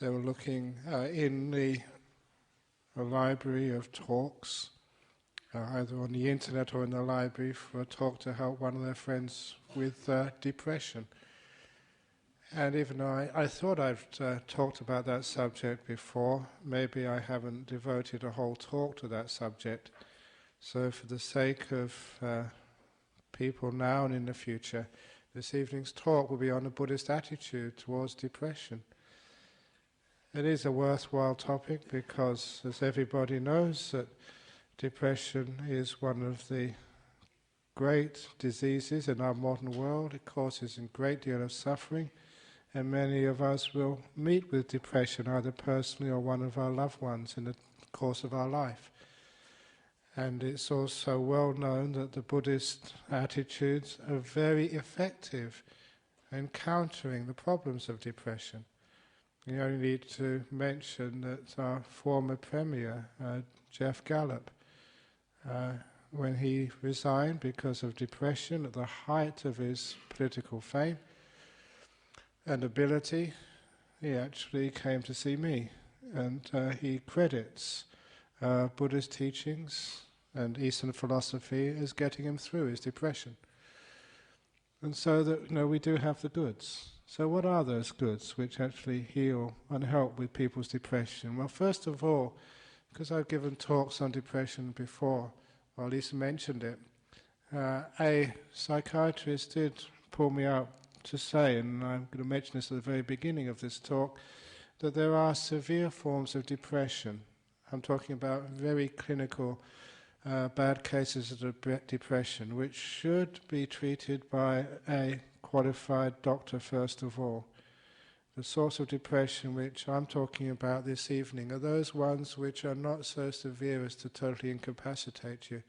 they were looking in a library of talks, either on the internet or in the library, for a talk to help one of their friends with depression. And even though I thought I've talked about that subject before, maybe I haven't devoted a whole talk to that subject. So for the sake of people now and in the future, this evening's talk will be on the Buddhist attitude towards depression. It is a worthwhile topic because, as everybody knows, that depression is one of the great diseases in our modern world. It causes a great deal of suffering, and many of us will meet with depression, either personally or one of our loved ones, in the course of our life. And it's also well known that the Buddhist attitudes are very effective in countering the problems of depression. You only need to mention that our former Premier, Jeff Gallup, when he resigned because of depression at the height of his political fame and ability, he actually came to see me, and he credits Buddhist teachings and Eastern philosophy as getting him through his depression. And so that we do have the goods. So what are those goods which actually heal and help with people's depression? Well, first of all, because I've given talks on depression before, or at least mentioned it, a psychiatrist did pull me out to say, and I'm going to mention this at the very beginning of this talk, that there are severe forms of depression. I'm talking about very clinical bad cases of depression, which should be treated by a qualified doctor first of all. The sorts of depression which I'm talking about this evening are those ones which are not so severe as to totally incapacitate you.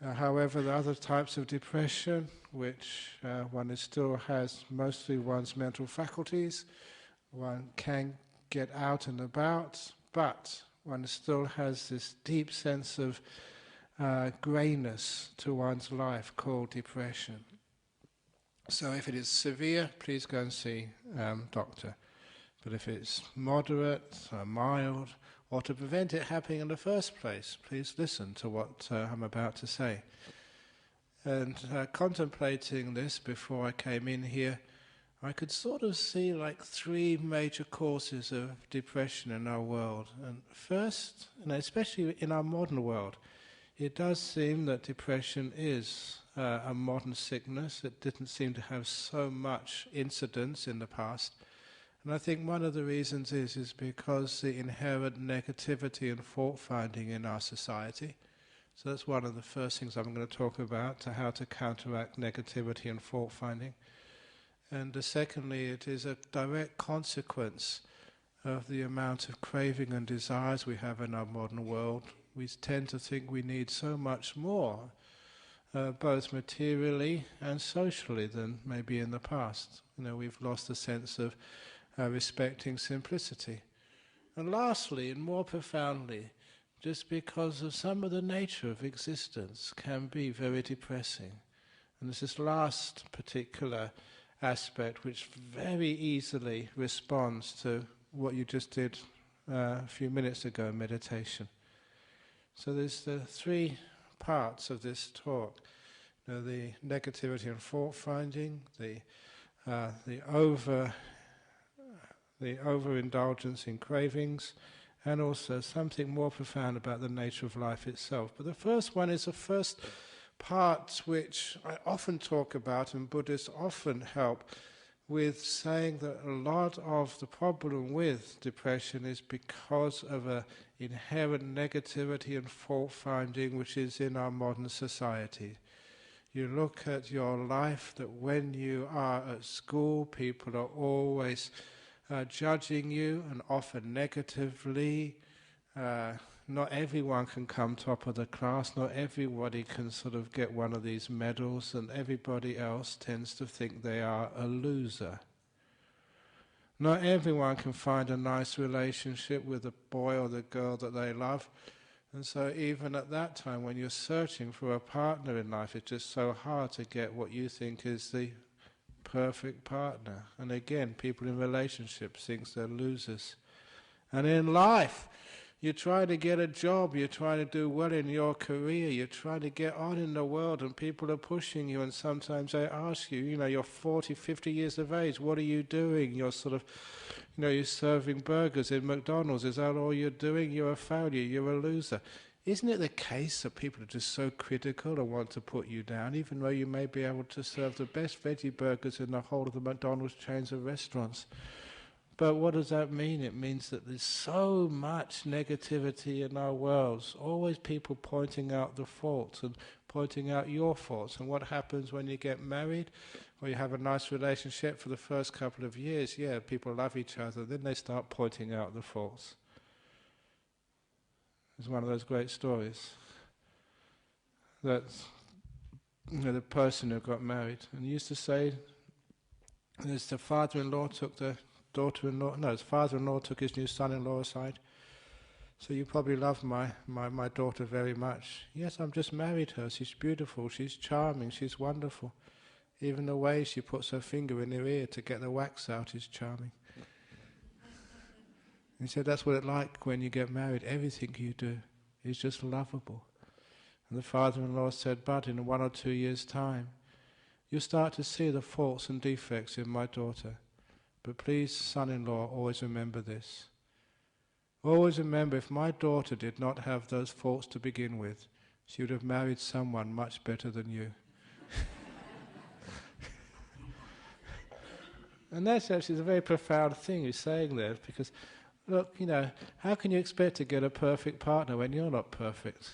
However, the other types of depression, which one still has mostly one's mental faculties, one can get out and about, but one still has this deep sense of greyness to one's life called depression. So if it is severe, please go and see doctor. But if it's moderate, mild, or to prevent it happening in the first place, please listen to what I'm about to say. And contemplating this before I came in here, I could sort of see like three major causes of depression in our world. And first, and especially in our modern world, it does seem that depression is a modern sickness. It didn't seem to have so much incidence in the past. And I think one of the reasons is because the inherent negativity and fault-finding in our society. So that's one of the first things I'm going to talk about, to how to counteract negativity and fault-finding. And secondly, it is a direct consequence of the amount of craving and desires we have in our modern world. We tend to think we need so much more, both materially and socially, than maybe in the past. We've lost the sense of respecting simplicity. And lastly, and more profoundly, just because of some of the nature of existence can be very depressing. And there's this last particular aspect which very easily responds to what you just did a few minutes ago, meditation. So there's the three parts of this talk. The negativity and fault-finding, the overindulgence in cravings, and also something more profound about the nature of life itself. But the first one is the first part which I often talk about, and Buddhists often help with saying that a lot of the problem with depression is because of an inherent negativity and fault-finding which is in our modern society. You look at your life, that when you are at school, people are always judging you, and often negatively. Not everyone can come top of the class, not everybody can sort of get one of these medals, and everybody else tends to think they are a loser. Not everyone can find a nice relationship with the boy or the girl that they love, and so even at that time when you're searching for a partner in life, it's just so hard to get what you think is the perfect partner. And again, people in relationships think they're losers. And in life, you try to get a job, you're trying to do well in your career, you're trying to get on in the world, and people are pushing you, and sometimes they ask you, you're 40, 50 years of age, what are you doing? You're sort of, you're serving burgers in McDonald's, is that all you're doing? You're a failure, you're a loser. Isn't it the case that people are just so critical and want to put you down, even though you may be able to serve the best veggie burgers in the whole of the McDonald's chains of restaurants? But what does that mean? It means that there's so much negativity in our worlds, always people pointing out the faults and pointing out your faults. And what happens when you get married or you have a nice relationship for the first couple of years? Yeah, people love each other, then they start pointing out the faults. It's one of those great stories that the person who got married, and he used to say, as the father-in-law took the daughter-in-law, no, his father-in-law took his new son-in-law aside. So you probably love my daughter very much. Yes, I've just married her. She's beautiful, she's charming, she's wonderful. Even the way she puts her finger in her ear to get the wax out is charming. He said that's what it's like when you get married. Everything you do is just lovable. And the father-in-law said, but in 1 or 2 years' time, you'll start to see the faults and defects in my daughter. But please, son-in-law, always remember this. Always remember, if my daughter did not have those faults to begin with, she would have married someone much better than you. And that's actually a very profound thing he's saying there, because, look, how can you expect to get a perfect partner when you're not perfect?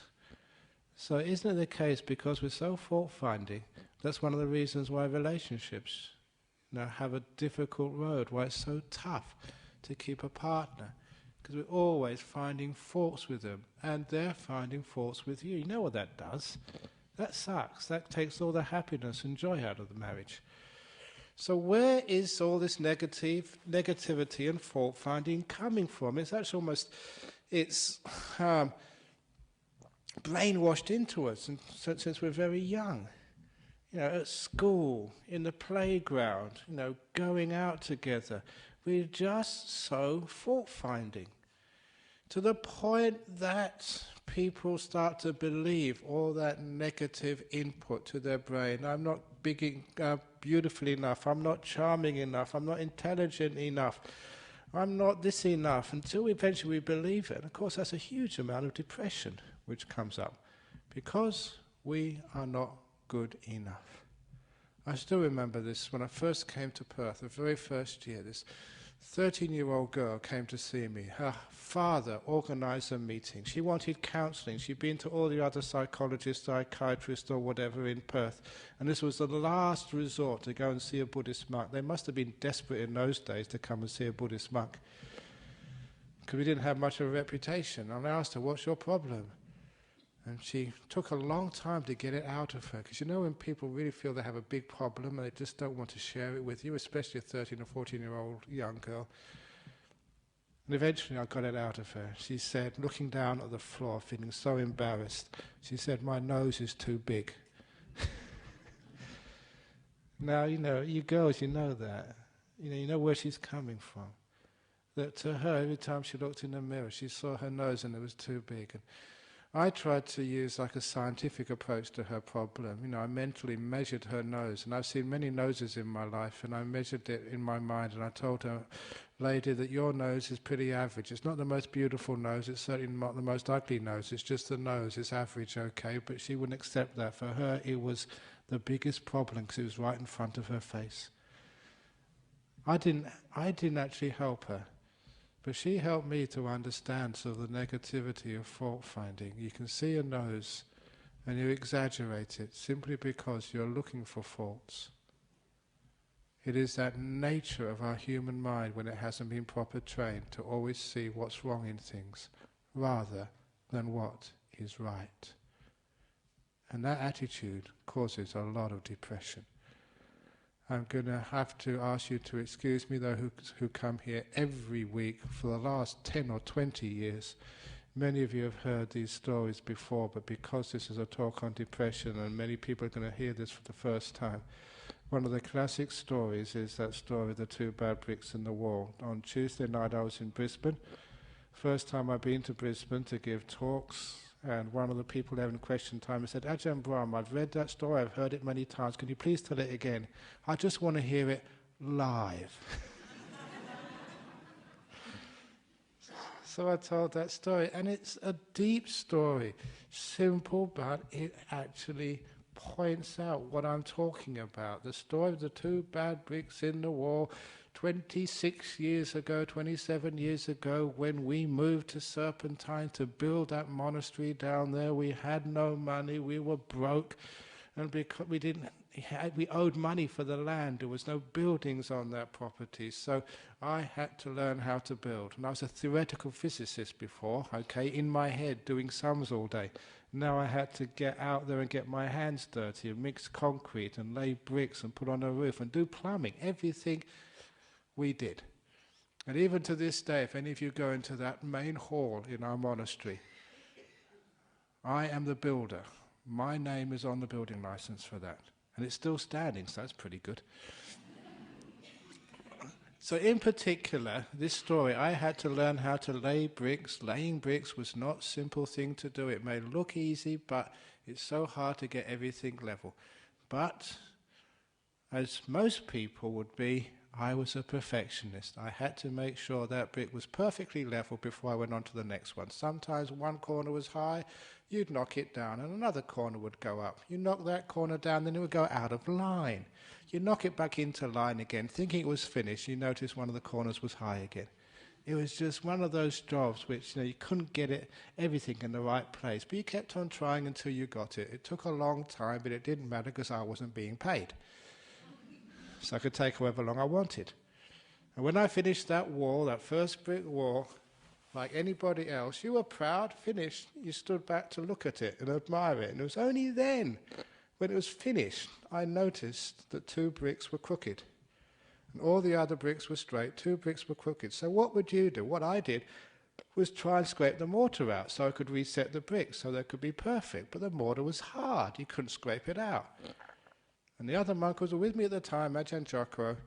So isn't it the case, because we're so fault-finding, that's one of the reasons why relationships have a difficult road, why it's so tough to keep a partner, because we're always finding faults with them, and they're finding faults with you. You know what that does? That sucks. That takes all the happiness and joy out of the marriage. So where is all this negativity and fault-finding coming from? It's actually almost, it's brainwashed into us since we're very young. At school, in the playground, going out together. We're just so fault-finding, to the point that people start to believe all that negative input to their brain. I'm not beautiful enough, I'm not charming enough, I'm not intelligent enough, I'm not this enough, until eventually we believe it. And of course that's a huge amount of depression which comes up, because we are not good enough. I still remember this when I first came to Perth, the very first year. This 13-year-old girl came to see me. Her father organised a meeting. She wanted counselling. She'd been to all the other psychologists, psychiatrists or whatever in Perth, and this was the last resort to go and see a Buddhist monk. They must have been desperate in those days to come and see a Buddhist monk, because we didn't have much of a reputation. And I asked her, what's your problem? And she took a long time to get it out of her, because when people really feel they have a big problem and they just don't want to share it with you, especially a 13 or 14-year-old young girl. And eventually I got it out of her. She said, looking down at the floor, feeling so embarrassed, she said, my nose is too big. Now, you girls, you know that. You know where she's coming from. That to her, every time she looked in the mirror, she saw her nose and it was too big. And I tried to use like a scientific approach to her problem. I mentally measured her nose, and I've seen many noses in my life, and I measured it in my mind, and I told her, lady, that your nose is pretty average. It's not the most beautiful nose, it's certainly not the most ugly nose, it's just the nose, it's average, okay, but she wouldn't accept that. For her, it was the biggest problem, because it was right in front of her face. I didn't actually help her. But she helped me to understand sort of the negativity of fault-finding. You can see a nose and you exaggerate it simply because you're looking for faults. It is that nature of our human mind, when it hasn't been properly trained, to always see what's wrong in things rather than what is right. And that attitude causes a lot of depression. I'm going to have to ask you to excuse me, though, who come here every week for the last 10 or 20 years. Many of you have heard these stories before, but because this is a talk on depression and many people are going to hear this for the first time, One of the classic stories is that story of the two bad bricks in the wall. On Tuesday night I was in Brisbane. First time I've been to Brisbane to give talks, and one of the people having question time said, Ajahn Brahm, I've read that story, I've heard it many times, can you please tell it again? I just want to hear it live. So I told that story, and it's a deep story, simple, but it actually points out what I'm talking about. The story of the two bad bricks in the wall 26 years ago, 27 years ago, when we moved to Serpentine to build that monastery down there. We had no money, we were broke, and because we owed money for the land. There was no buildings on that property, so I had to learn how to build. And I was a theoretical physicist before, okay, in my head doing sums all day. Now I had to get out there and get my hands dirty and mix concrete and lay bricks and put on a roof and do plumbing, everything we did. And even to this day, if any of you go into that main hall in our monastery, I am the builder. My name is on the building license for that. And it's still standing, so that's pretty good. So in particular, this story, I had to learn how to lay bricks. Laying bricks was not a simple thing to do. It may look easy, but it's so hard to get everything level. But, as most people would be, I was a perfectionist. I had to make sure that brick was perfectly level before I went on to the next one. Sometimes one corner was high, you'd knock it down, and another corner would go up. You knock that corner down, then it would go out of line. You knock it back into line again, thinking it was finished, you notice one of the corners was high again. It was just one of those jobs which you couldn't get everything in the right place, but you kept on trying until you got it. It took a long time, but it didn't matter because I wasn't being paid. So I could take however long I wanted. And when I finished that wall, that first brick wall, like anybody else, you were proud, finished, you stood back to look at it and admire it. And it was only then, when it was finished, I noticed that two bricks were crooked. And all the other bricks were straight, two bricks were crooked. So what would you do? What I did was try and scrape the mortar out so I could reset the bricks so they could be perfect. But the mortar was hard, you couldn't scrape it out. And the other monk was with me at the time, Ajahn Jokro.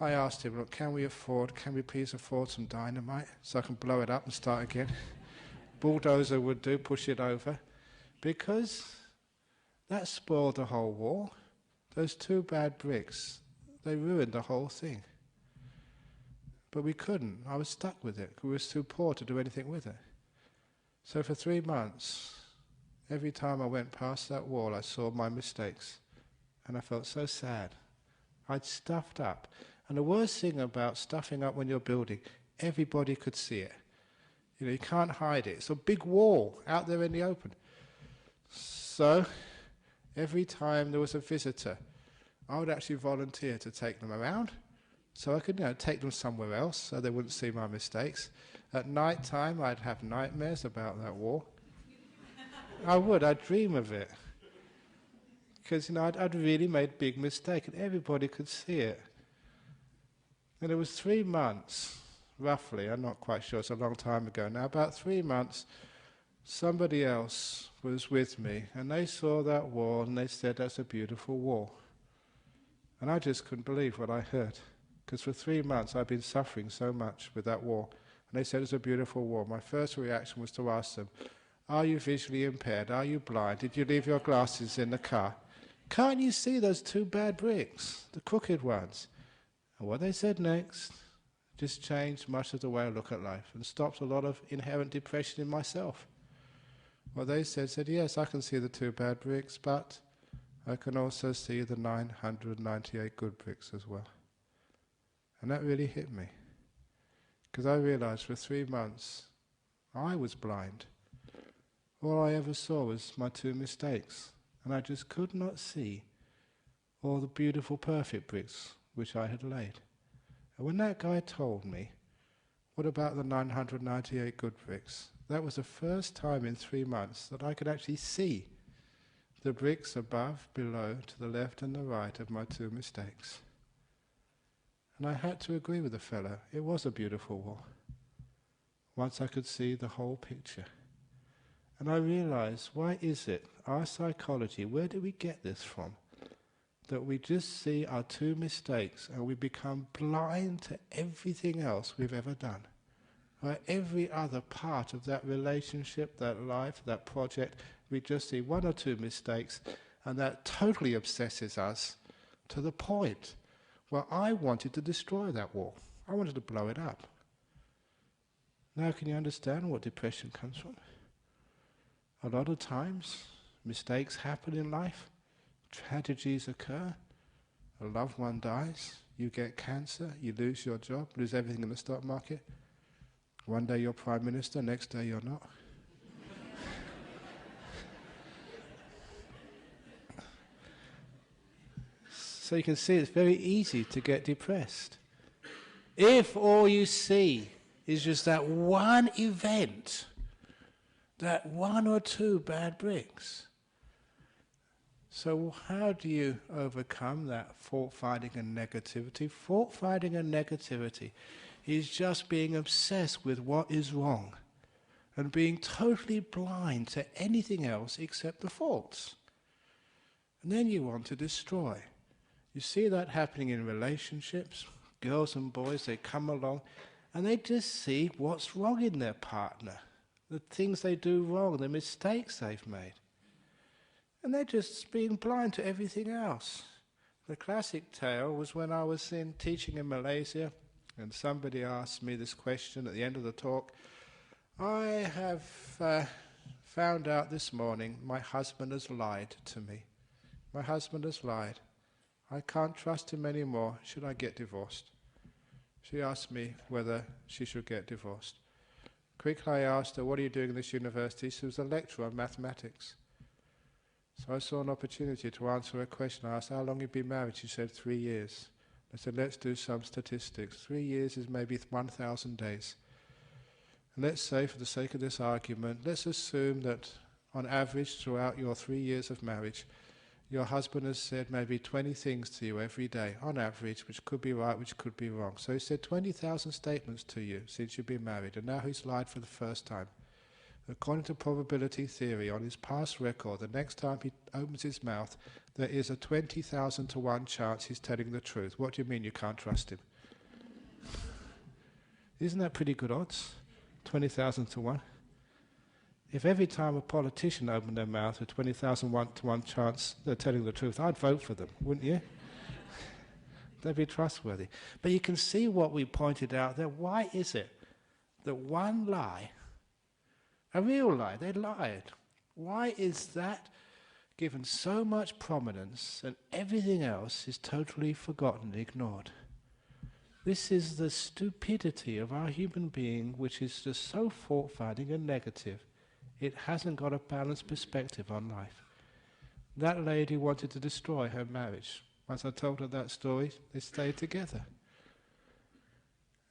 I asked him, look, can we please afford some dynamite so I can blow it up and start again? Bulldozer would do, push it over. Because that spoiled the whole wall. Those two bad bricks, they ruined the whole thing. But we couldn't. I was stuck with it. We were too poor to do anything with it. So for 3 months, every time I went past that wall, I saw my mistakes. And I felt so sad. I'd stuffed up. And the worst thing about stuffing up when you're building, everybody could see it. You can't hide it. It's a big wall out there in the open. So, every time there was a visitor, I would actually volunteer to take them around, so I could take them somewhere else so they wouldn't see my mistakes. At night time, I'd have nightmares about that wall. I'd dream of it. Because I'd really made a big mistake and everybody could see it. And it was 3 months, roughly, I'm not quite sure, it's a long time ago now, about 3 months, somebody else was with me and they saw that wall and they said, that's a beautiful wall. And I just couldn't believe what I heard, because for 3 months I'd been suffering so much with that wall. And they said, it's a beautiful wall. My first reaction was to ask them, are you visually impaired? Are you blind? Did you leave your glasses in the car? Can't you see those two bad bricks, the crooked ones? And what they said next just changed much of the way I look at life and stopped a lot of inherent depression in myself. What they said, yes, I can see the two bad bricks, but I can also see the 998 good bricks as well. And that really hit me, because I realized for 3 months I was blind. All I ever saw was my two mistakes, and I just could not see all the beautiful, perfect bricks which I had laid. And when that guy told me, what about the 998 good bricks? That was the first time in 3 months that I could actually see the bricks above, below, to the left and the right of my two mistakes. And I had to agree with the fellow. It was a beautiful wall. Once I could see the whole picture. And I realized, why is it, our psychology, where do we get this from? that we just see our two mistakes and we become blind to everything else we've ever done. Right? Every other part of that relationship, that life, that project, we just see one or two mistakes, and that totally obsesses us to the point where I wanted to destroy that wall. I wanted to blow it up. Now can you understand what depression comes from? A lot of times, mistakes happen in life, tragedies occur, a loved one dies, you get cancer, you lose your job, lose everything in the stock market. One day you're Prime Minister, next day you're not. So you can see it's very easy to get depressed. If all you see is just that one event, that one or two bad bricks. So how do you overcome that fault-finding and negativity? Fault-finding and negativity is just being obsessed with what is wrong and being totally blind to anything else except the faults. And then you want to destroy. You see that happening in relationships. Girls and boys, they come along and they just see what's wrong in their partner, the things they do wrong, the mistakes they've made. And they're just being blind to everything else. The classic tale was when I was teaching in Malaysia, and somebody asked me this question at the end of the talk. I have found out this morning my husband has lied to me. My husband has lied. I can't trust him anymore. Should I get divorced? She asked me whether she should get divorced. Quickly I asked her, what are you doing in this university? She was a lecturer on mathematics. So I saw an opportunity to answer her question. I asked, how long have you been married? She said, 3 years. I said, let's do some statistics. 3 years is maybe 1,000 days. And let's say, for the sake of this argument, let's assume that on average throughout your 3 years of marriage, your husband has said maybe 20 things to you every day, on average, which could be right, which could be wrong. So he said 20,000 statements to you since you've been married, and now he's lied for the first time. According to probability theory, on his past record, the next time he opens his mouth, there is a 20,000 to 1 chance he's telling the truth. What do you mean you can't trust him? Isn't that pretty good odds? 20,000 to 1? If every time a politician opened their mouth, a 20,000 to 1 chance they're telling the truth, I'd vote for them, wouldn't you? They'd be trustworthy. But you can see what we pointed out there. Why is it that one lie, a real lie, they lied, why is that given so much prominence and everything else is totally forgotten, ignored? This is the stupidity of our human being, which is just so fault-finding and negative. It hasn't got a balanced perspective on life. That lady wanted to destroy her marriage. Once I told her that story, they stayed together.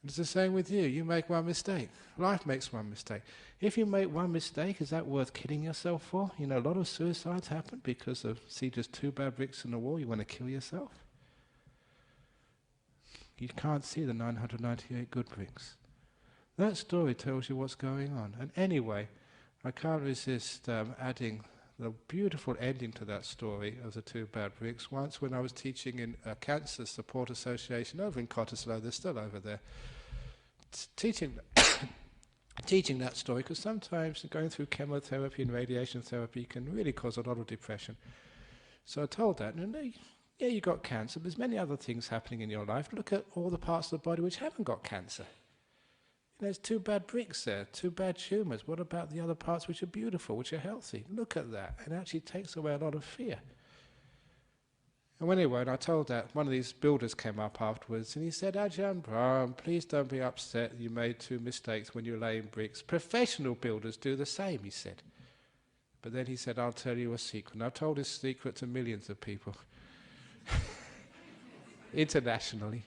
It's the same with you. You make one mistake. Life makes one mistake. If you make one mistake, is that worth killing yourself for? You know, a lot of suicides happen because of, see just 2 bad bricks in the wall, you want to kill yourself. You can't see the 998 good bricks. That story tells you what's going on. And anyway, I can't resist adding the beautiful ending to that story of the 2 bad bricks. Once when I was teaching in a Cancer Support Association over in Cottesloe, they're still over there, teaching that story, because sometimes going through chemotherapy and radiation therapy can really cause a lot of depression. So I told that, and yeah, you got cancer, but there's many other things happening in your life. Look at all the parts of the body which haven't got cancer. There's 2 bad bricks there, 2 bad tumours. What about the other parts which are beautiful, which are healthy? Look at that. It actually takes away a lot of fear. And anyway, when I told that, one of these builders came up afterwards and he said, Ajahn Brahm, please don't be upset you made 2 mistakes when you're laying bricks. Professional builders do the same, he said. But then he said, I'll tell you a secret. And I've told this secret to millions of people. Internationally.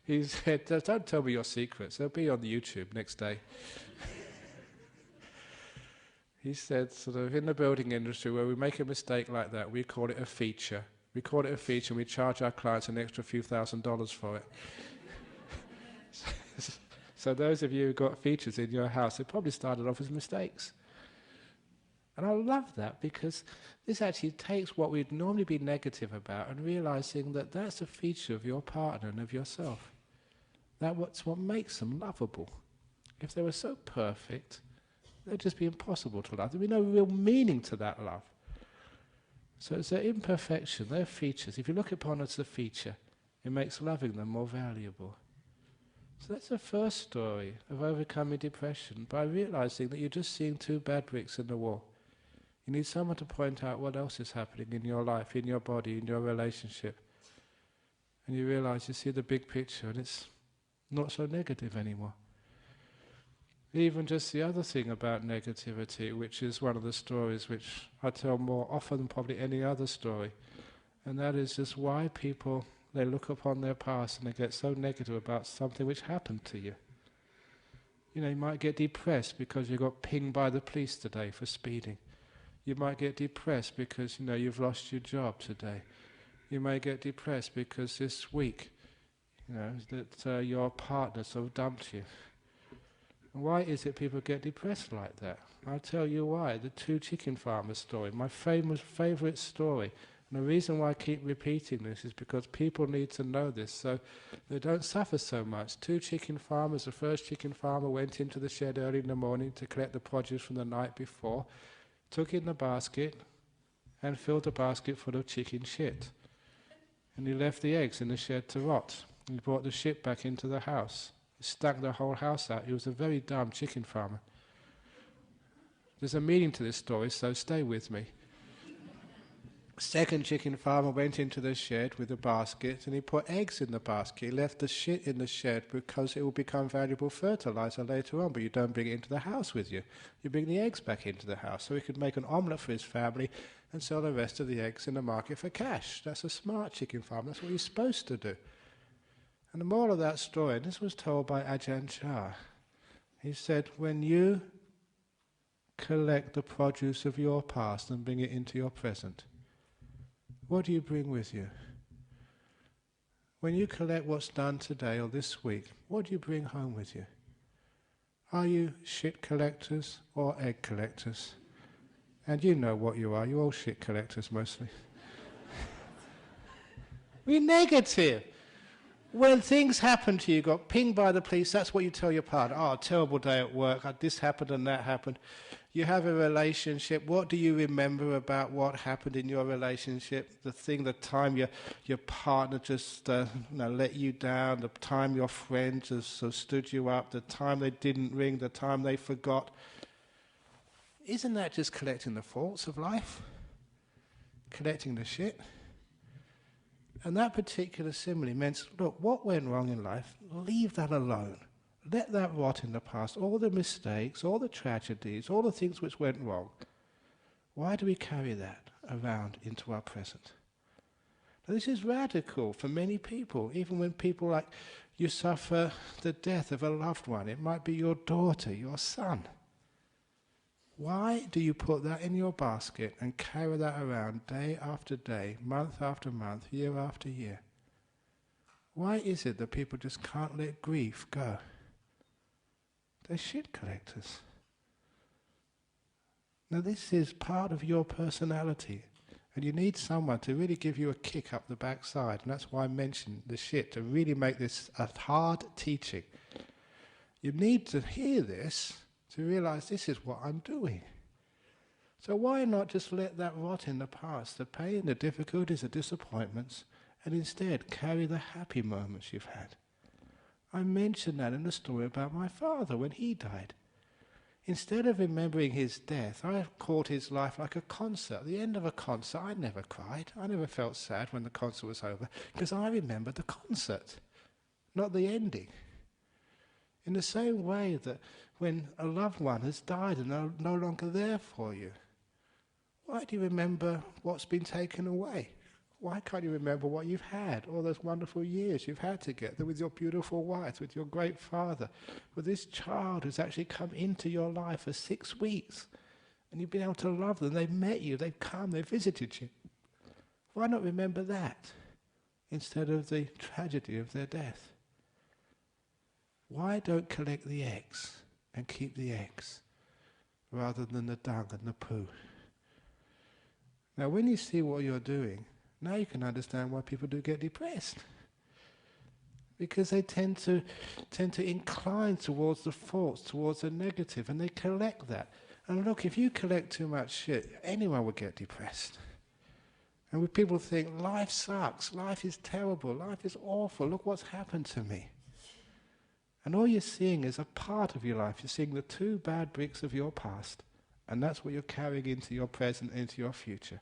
He said, don't tell me your secrets, they'll be on YouTube next day. He said, sort of in the building industry where we make a mistake like that, we call it a feature. We call it a feature and we charge our clients an extra few $1,000s for it. So those of you who got features in your house, it probably started off as mistakes. And I love that because This actually takes what we'd normally be negative about and realizing that that's a feature of your partner and of yourself. That's what makes them lovable. If they were so perfect, they'd just be impossible to love. There'd be no real meaning to that love. So it's their imperfection, their features. If you look upon it as a feature, it makes loving them more valuable. So that's the first story of overcoming depression, by realizing that you're just seeing two bad bricks in the wall. You need someone to point out what else is happening in your life, in your body, in your relationship. And you realize you see the big picture and it's not so negative anymore. Even just the other thing about negativity, which is one of the stories which I tell more often than probably any other story, and that is just why people, they look upon their past and they get so negative about something which happened to you. You know, you might get depressed because you got pinged by the police today for speeding. You might get depressed because, you know, you've lost your job today. You may get depressed because this week, you know, that your partner sort of dumped you. And why is it people get depressed like that? I'll tell you why. The two chicken farmers story, my favourite story. And the reason why I keep repeating this is because people need to know this so they don't suffer so much. Two chicken farmers, the first chicken farmer went into the shed early in the morning to collect the produce from the night before, took in the basket and filled the basket full of chicken shit. And he left the eggs in the shed to rot. He brought the shit back into the house. He stunk the whole house out. He was a very dumb chicken farmer. There's a meaning to this story, so stay with me. Second chicken farmer went into the shed with a basket and he put eggs in the basket. He left the shit in the shed because it will become valuable fertilizer later on, but you don't bring it into the house with you. You bring the eggs back into the house so he could make an omelette for his family and sell the rest of the eggs in the market for cash. That's a smart chicken farmer. That's what you're supposed to do. And the moral of that story, and this was told by Ajahn Brahm, he said, when you collect the produce of your past and bring it into your present, what do you bring with you? When you collect what's done today or this week, what do you bring home with you? Are you shit collectors or egg collectors? And you know what you are. You're all shit collectors mostly. We're negative. When things happen to you, got pinged by the police, that's what you tell your partner. Oh, terrible day at work, this happened and that happened. You have a relationship, what do you remember about what happened in your relationship? The time your partner just let you down, the time your friend just stood you up, the time they didn't ring, the time they forgot. Isn't that just collecting the faults of life? Collecting the shit? And that particular simile meant, look, what went wrong in life, leave that alone. Let that rot in the past. All the mistakes, all the tragedies, all the things which went wrong. Why do we carry that around into our present? Now, this is radical for many people, even when people like you suffer the death of a loved one. It might be your daughter, your son. Why do you put that in your basket and carry that around day after day, month after month, year after year? Why is it that people just can't let grief go? They're shit collectors. Now this is part of your personality, and you need someone to really give you a kick up the backside, and that's why I mentioned the shit, to really make this a hard teaching. You need to hear this to realize this is what I'm doing. So why not just let that rot in the past, the pain, the difficulties, the disappointments, and instead carry the happy moments you've had? I mentioned that in the story about my father when he died. Instead of remembering his death, I called his life like a concert. At the end of a concert, I never cried. I never felt sad when the concert was over, because I remembered the concert, not the ending. In the same way that when a loved one has died and no longer there for you, why do you remember what's been taken away? Why can't you remember what you've had, all those wonderful years you've had together with your beautiful wife, with your great father, with this child who's actually come into your life for 6 weeks, and you've been able to love them, they've met you, they've come, they've visited you. Why not remember that instead of the tragedy of their death? Why don't collect the eggs and keep the eggs rather than the dung and the poo? Now when you see what you're doing, now you can understand why people do get depressed. Because they tend to incline towards the false, towards the negative, and they collect that. And look, if you collect too much shit, anyone would get depressed. And when people think, life sucks, life is terrible, life is awful, look what's happened to me. And all you're seeing is a part of your life. You're seeing the 2 bad bricks of your past, and that's what you're carrying into your present, into your future.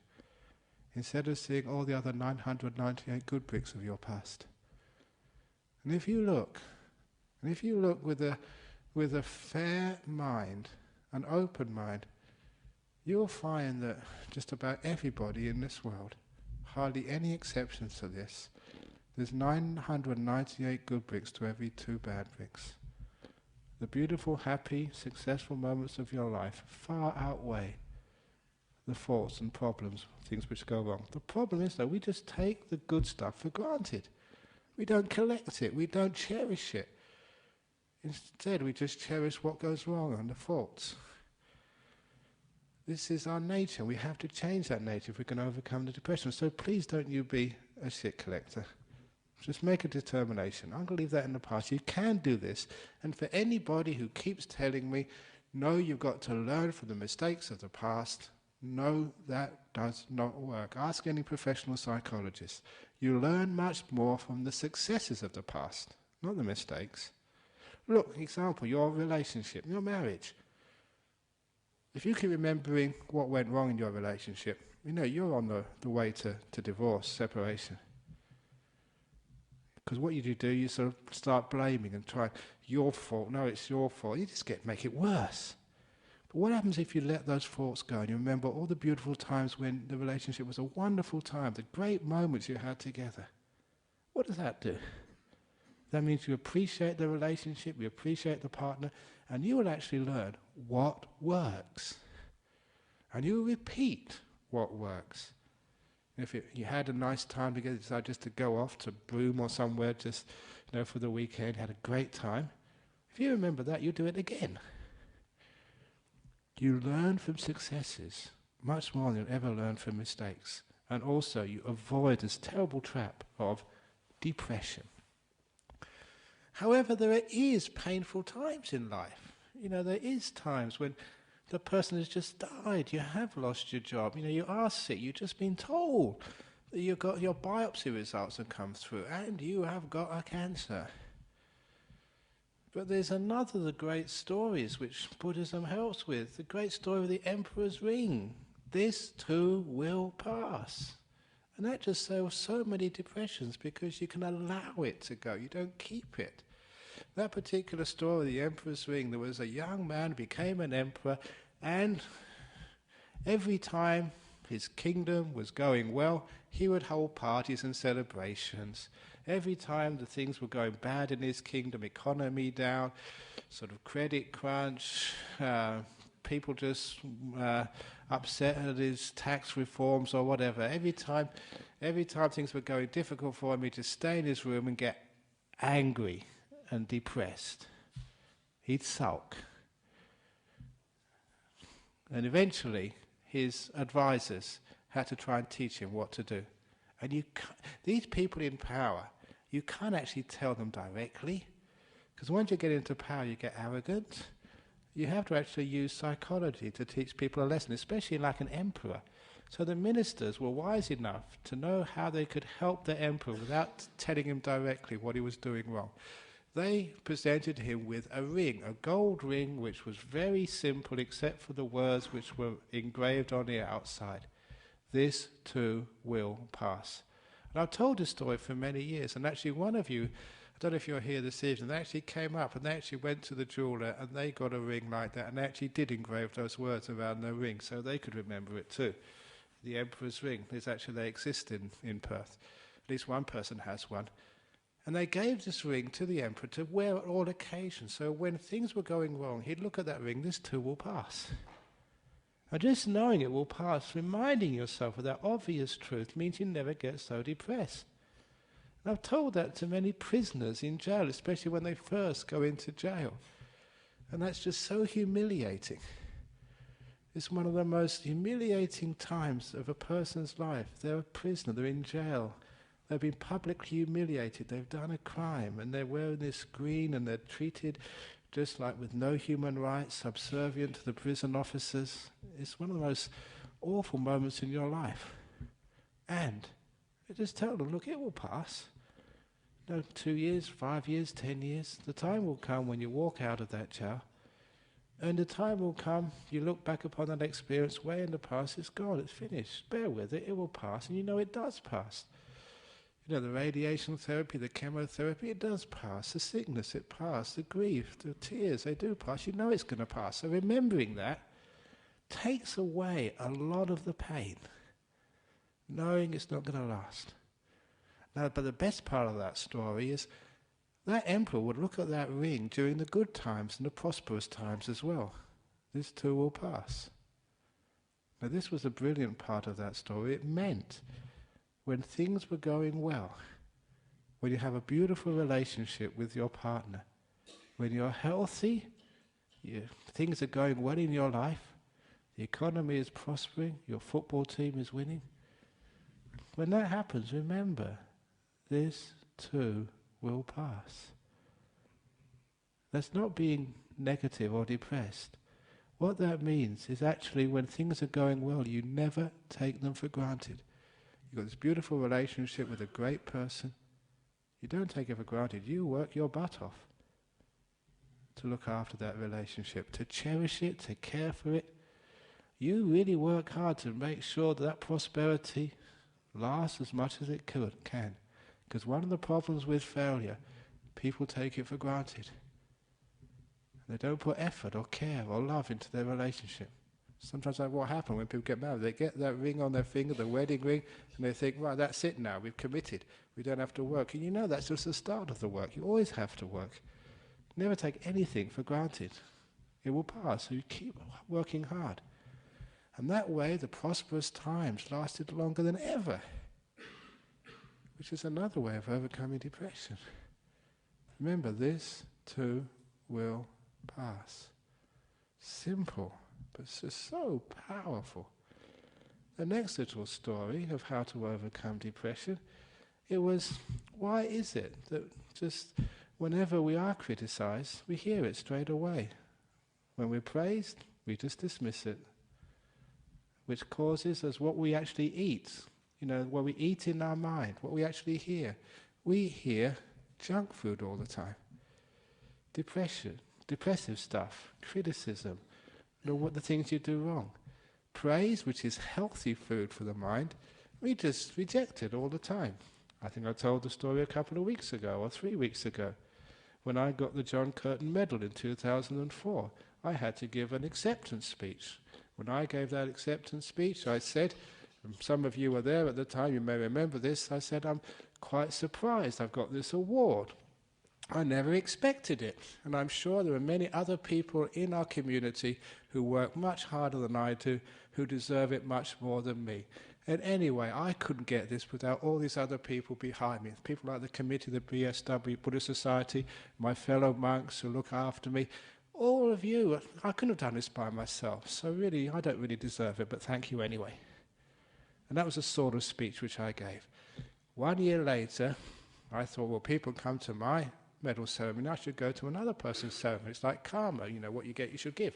Instead of seeing all the other 998 good bricks of your past. And if you look with a fair mind, an open mind, you'll find that just about everybody in this world, hardly any exceptions to this, there's 998 good bricks to every 2 bad bricks. The beautiful, happy, successful moments of your life far outweigh the faults and problems, things which go wrong. The problem is, though, we just take the good stuff for granted. We don't collect it, we don't cherish it. Instead, we just cherish what goes wrong and the faults. This is our nature. We have to change that nature if we can overcome the depression. So please don't you be a shit collector. Just make a determination. I'm going to leave that in the past. You can do this. And for anybody who keeps telling me, no, you've got to learn from the mistakes of the past, no, that does not work. Ask any professional psychologist. You learn much more from the successes of the past, not the mistakes. Look, example, your relationship, your marriage. If you keep remembering what went wrong in your relationship, you know you're on the way to divorce, separation. Because what you do, you sort of start blaming and try, your fault, no, it's your fault. You just make it worse. But what happens if you let those faults go and you remember all the beautiful times when the relationship was a wonderful time, the great moments you had together? What does that do? That means you appreciate the relationship, you appreciate the partner, and you will actually learn what works. And you will repeat what works. If you had a nice time together, decided just to go off to Broome or somewhere just for the weekend, had a great time, if you remember that, you do it again. You learn from successes much more than you'll ever learn from mistakes. And also you avoid this terrible trap of depression. However, there is painful times in life. There is times when the person has just died, you have lost your job, you are sick, you've just been told that you've got your biopsy results have come through and you have got a cancer. But there's another of the great stories which Buddhism helps with, the great story of the Emperor's Ring. This too will pass. And that just solves so many depressions because you can allow it to go, you don't keep it. That particular story, the Emperor's Ring, there was a young man who became an emperor, and every time his kingdom was going well, he would hold parties and celebrations. Every time the things were going bad in his kingdom, economy down, sort of credit crunch, people just upset at his tax reforms or whatever. Every time things were going difficult for him, he'd just stay in his room and get angry and depressed. He'd sulk. And eventually his advisors had to try and teach him what to do. And these people in power, you can't actually tell them directly, because once you get into power you get arrogant. You have to actually use psychology to teach people a lesson, especially like an emperor. So the ministers were wise enough to know how they could help the emperor without telling him directly what he was doing wrong. They presented him with a ring, a gold ring, which was very simple except for the words which were engraved on the outside. This too will pass. And I've told this story for many years, and actually one of you, I don't know if you're here this evening, they actually came up and they actually went to the jeweller and they got a ring like that, and they actually did engrave those words around their ring so they could remember it too. The Emperor's Ring, they exist in Perth. At least one person has one. And they gave this ring to the emperor to wear at all occasions. So when things were going wrong, he'd look at that ring, this too will pass. And just knowing it will pass, reminding yourself of that obvious truth, means you never get so depressed. And I've told that to many prisoners in jail, especially when they first go into jail. And that's just so humiliating. It's one of the most humiliating times of a person's life. They're a prisoner, they're in jail. They've been publicly humiliated, they've done a crime, and they're wearing this green and they're treated just like with no human rights, subservient to the prison officers. It's one of the most awful moments in your life. And I just tell them, look, it will pass. 2 years, 5 years, 10 years. The time will come when you walk out of that jail, and the time will come, you look back upon that experience way in the past, it's gone, it's finished. Bear with it, it will pass, and you know it does pass. You know, the radiation therapy, the chemotherapy, it does pass. The sickness, it passes. The grief, the tears, they do pass. You know it's going to pass. So remembering that takes away a lot of the pain, knowing it's not going to last. Now, but the best part of that story is that emperor would look at that ring during the good times and the prosperous times as well. This too will pass. Now, this was a brilliant part of that story. It meant when things were going well, when you have a beautiful relationship with your partner, when you're healthy, things are going well in your life, the economy is prospering, your football team is winning. When that happens, remember, this too will pass. That's not being negative or depressed. What that means is actually when things are going well, you never take them for granted. You've got this beautiful relationship with a great person. You don't take it for granted. You work your butt off to look after that relationship, to cherish it, to care for it. You really work hard to make sure that prosperity lasts as much as it can. Because one of the problems with failure, people take it for granted. They don't put effort or care or love into their relationship. Sometimes that's what happens when people get married. They get that ring on their finger, the wedding ring, and they think, right, that's it now, we've committed. We don't have to work. And you know that's just the start of the work. You always have to work. Never take anything for granted. It will pass, so you keep working hard. And that way, the prosperous times lasted longer than ever, which is another way of overcoming depression. Remember, this too will pass. Simple, but it's just so powerful. The next little story of how to overcome depression, it was, why is it that just whenever we are criticized, we hear it straight away? When we're praised, we just dismiss it, which causes us what we actually eat. You know, what we eat in our mind, what we actually hear. We hear junk food all the time. Depression, depressive stuff, criticism, what the things you do wrong. Praise, which is healthy food for the mind, we just reject it all the time. I think I told the story a couple of weeks ago, or 3 weeks ago, when I got the John Curtin Medal in 2004. I had to give an acceptance speech. When I gave that acceptance speech, I said, and some of you were there at the time, you may remember this, I said, I'm quite surprised I've got this award. I never expected it. And I'm sure there are many other people in our community who work much harder than I do, who deserve it much more than me. And anyway, I couldn't get this without all these other people behind me. People like the committee of the BSW, Buddhist Society, my fellow monks who look after me. All of you, I couldn't have done this by myself. So really, I don't really deserve it, but thank you anyway. And that was the sort of speech which I gave. 1 year later, I thought, well, people come to my medal ceremony, I should go to another person's ceremony. It's like karma, you know, what you get, you should give.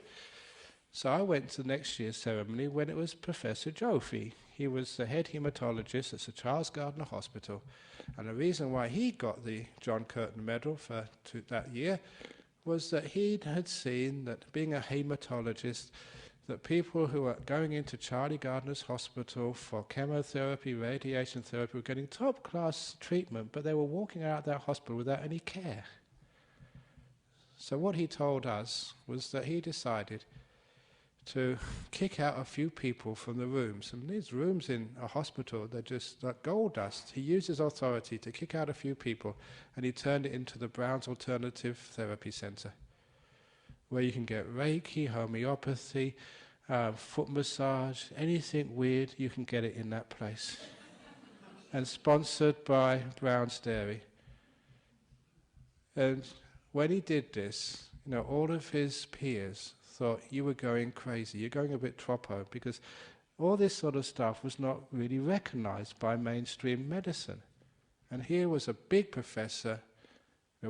So I went to the next year's ceremony when it was Professor Jofi. He was the head hematologist at Sir Charles Gardner Hospital. And the reason why he got the John Curtin Medal for that year was that he had seen that being a hematologist, that people who are going into Charlie Gardner's hospital for chemotherapy, radiation therapy, were getting top-class treatment, but they were walking out of that hospital without any care. So what he told us was that he decided to kick out a few people from the rooms. And these rooms in a hospital, they're just like gold dust. He used his authority to kick out a few people, and he turned it into the Brown's Alternative Therapy Centre, where you can get Reiki, homeopathy, foot massage, anything weird, you can get it in that place. And sponsored by Brown's Dairy. And when he did this, you know, all of his peers thought you were going crazy, you're going a bit troppo, because all this sort of stuff was not really recognized by mainstream medicine. And here was a big professor,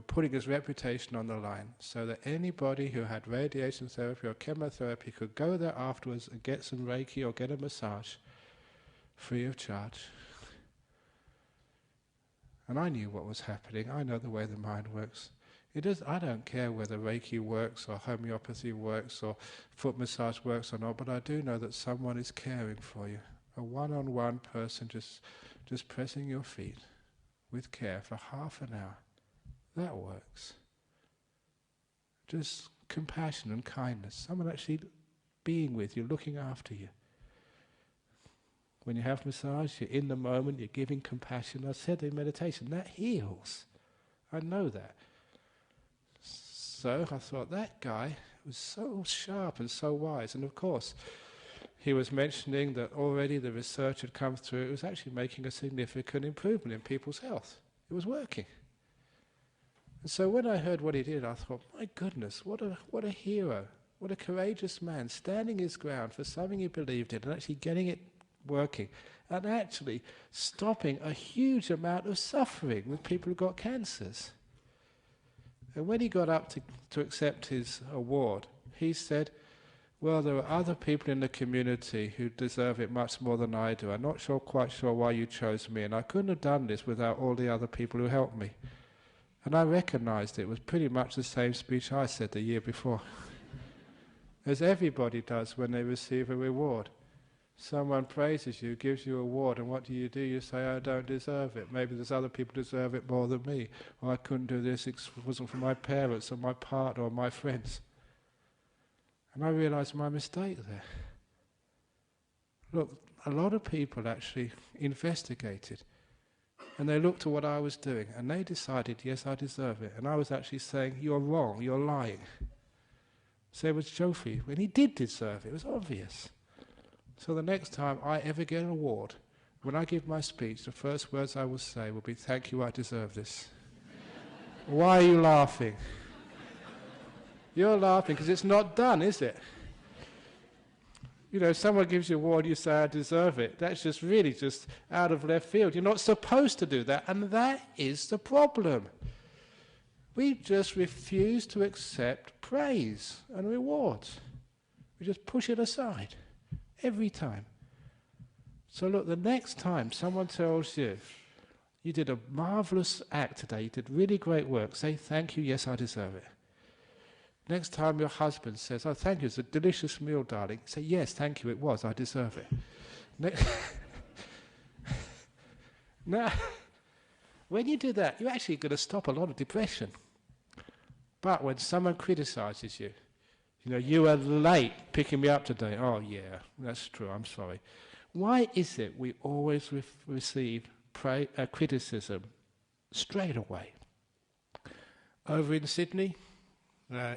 putting his reputation on the line so that anybody who had radiation therapy or chemotherapy could go there afterwards and get some Reiki or get a massage free of charge. And I knew what was happening. I know the way the mind works. I don't care whether Reiki works or homeopathy works or foot massage works or not, but I do know that someone is caring for you. A one-on-one person just pressing your feet with care for half an hour. That works. Just compassion and kindness. Someone actually being with you, looking after you. When you have massage, you're in the moment, you're giving compassion. I said in meditation, that heals. I know that. So I thought, that guy was so sharp and so wise. And of course, he was mentioning that already the research had come through. It was actually making a significant improvement in people's health. It was working. And so when I heard what he did, I thought, my goodness, what a hero. What a courageous man, standing his ground for something he believed in and actually getting it working. And actually stopping a huge amount of suffering with people who got cancers. And when he got up to accept his award, he said, well, there are other people in the community who deserve it much more than I do. I'm not quite sure why you chose me, and I couldn't have done this without all the other people who helped me. And I recognized it was pretty much the same speech I said the year before. As everybody does when they receive a reward. Someone praises you, gives you an award, and what do? You say, I don't deserve it. Maybe there's other people who deserve it more than me. Or I couldn't do this, it wasn't for my parents or my partner or my friends. And I realized my mistake there. Look, a lot of people actually investigated. And they looked at what I was doing, and they decided, yes, I deserve it. And I was actually saying, you're wrong, you're lying. So it was Jofi, when he did deserve it was obvious. So the next time I ever get an award, when I give my speech, the first words I will say will be, thank you, I deserve this. Why are you laughing? You're laughing because it's not done, is it? Someone gives you an award, you say, I deserve it. That's just really just out of left field. You're not supposed to do that, and that is the problem. We just refuse to accept praise and rewards. We just push it aside. Every time. So look, the next time someone tells you, you did a marvelous act today, you did really great work, say thank you, yes, I deserve it. Next time your husband says, oh thank you, it's a delicious meal, darling, say yes, thank you, it was, I deserve it. Now, when you do that, you're actually going to stop a lot of depression. But when someone criticizes you, you were late picking me up today. Oh yeah, that's true, I'm sorry. Why is it we always receive criticism straight away? Over in Sydney,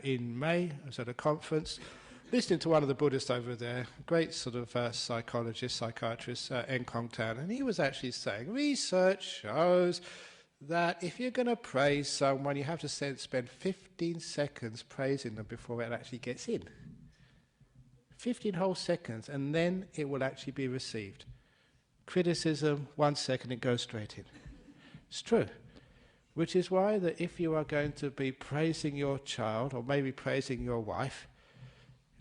in May, I was at a conference, listening to one of the Buddhists over there, great sort of psychiatrist, Nkong Tan, and he was actually saying, research shows that if you're going to praise someone, you have to spend 15 seconds praising them before it actually gets in. 15 whole seconds, and then it will actually be received. Criticism, 1 second, it goes straight in. It's true. Which is why that if you are going to be praising your child, or maybe praising your wife,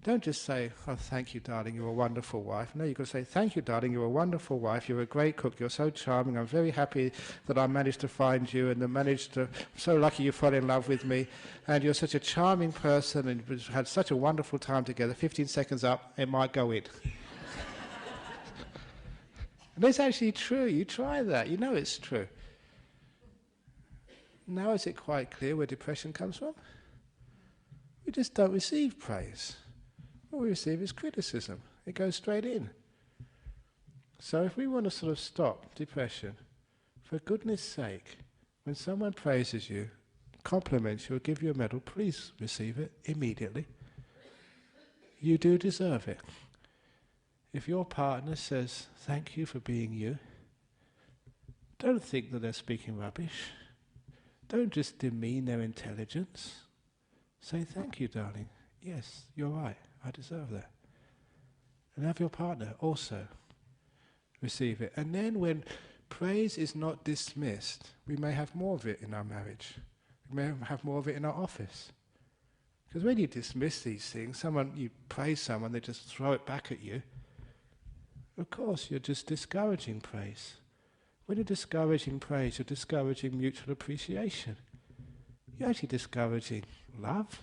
don't just say, oh, thank you, darling, you're a wonderful wife. No, you've got to say, thank you, darling, you're a wonderful wife, you're a great cook, you're so charming, I'm very happy that I managed to find you, and I'm so lucky you fell in love with me, and you're such a charming person, and we've had such a wonderful time together. 15 seconds up, it might go in. And it's actually true, you try that, you know it's true. Now is it quite clear where depression comes from? We just don't receive praise. What we receive is criticism. It goes straight in. So if we want to sort of stop depression, for goodness sake, when someone praises you, compliments you, or give you a medal, please receive it immediately. You do deserve it. If your partner says, thank you for being you, don't think that they're speaking rubbish. Don't just demean their intelligence. Say, thank you, darling. yes, you're right, I deserve that. And have your partner also receive it. And then when praise is not dismissed, we may have more of it in our marriage. We may have more of it in our office. Because when you dismiss these things, you praise someone, they just throw it back at you. Of course, you're just discouraging praise. When you're discouraging praise, you're discouraging mutual appreciation. You're actually discouraging love.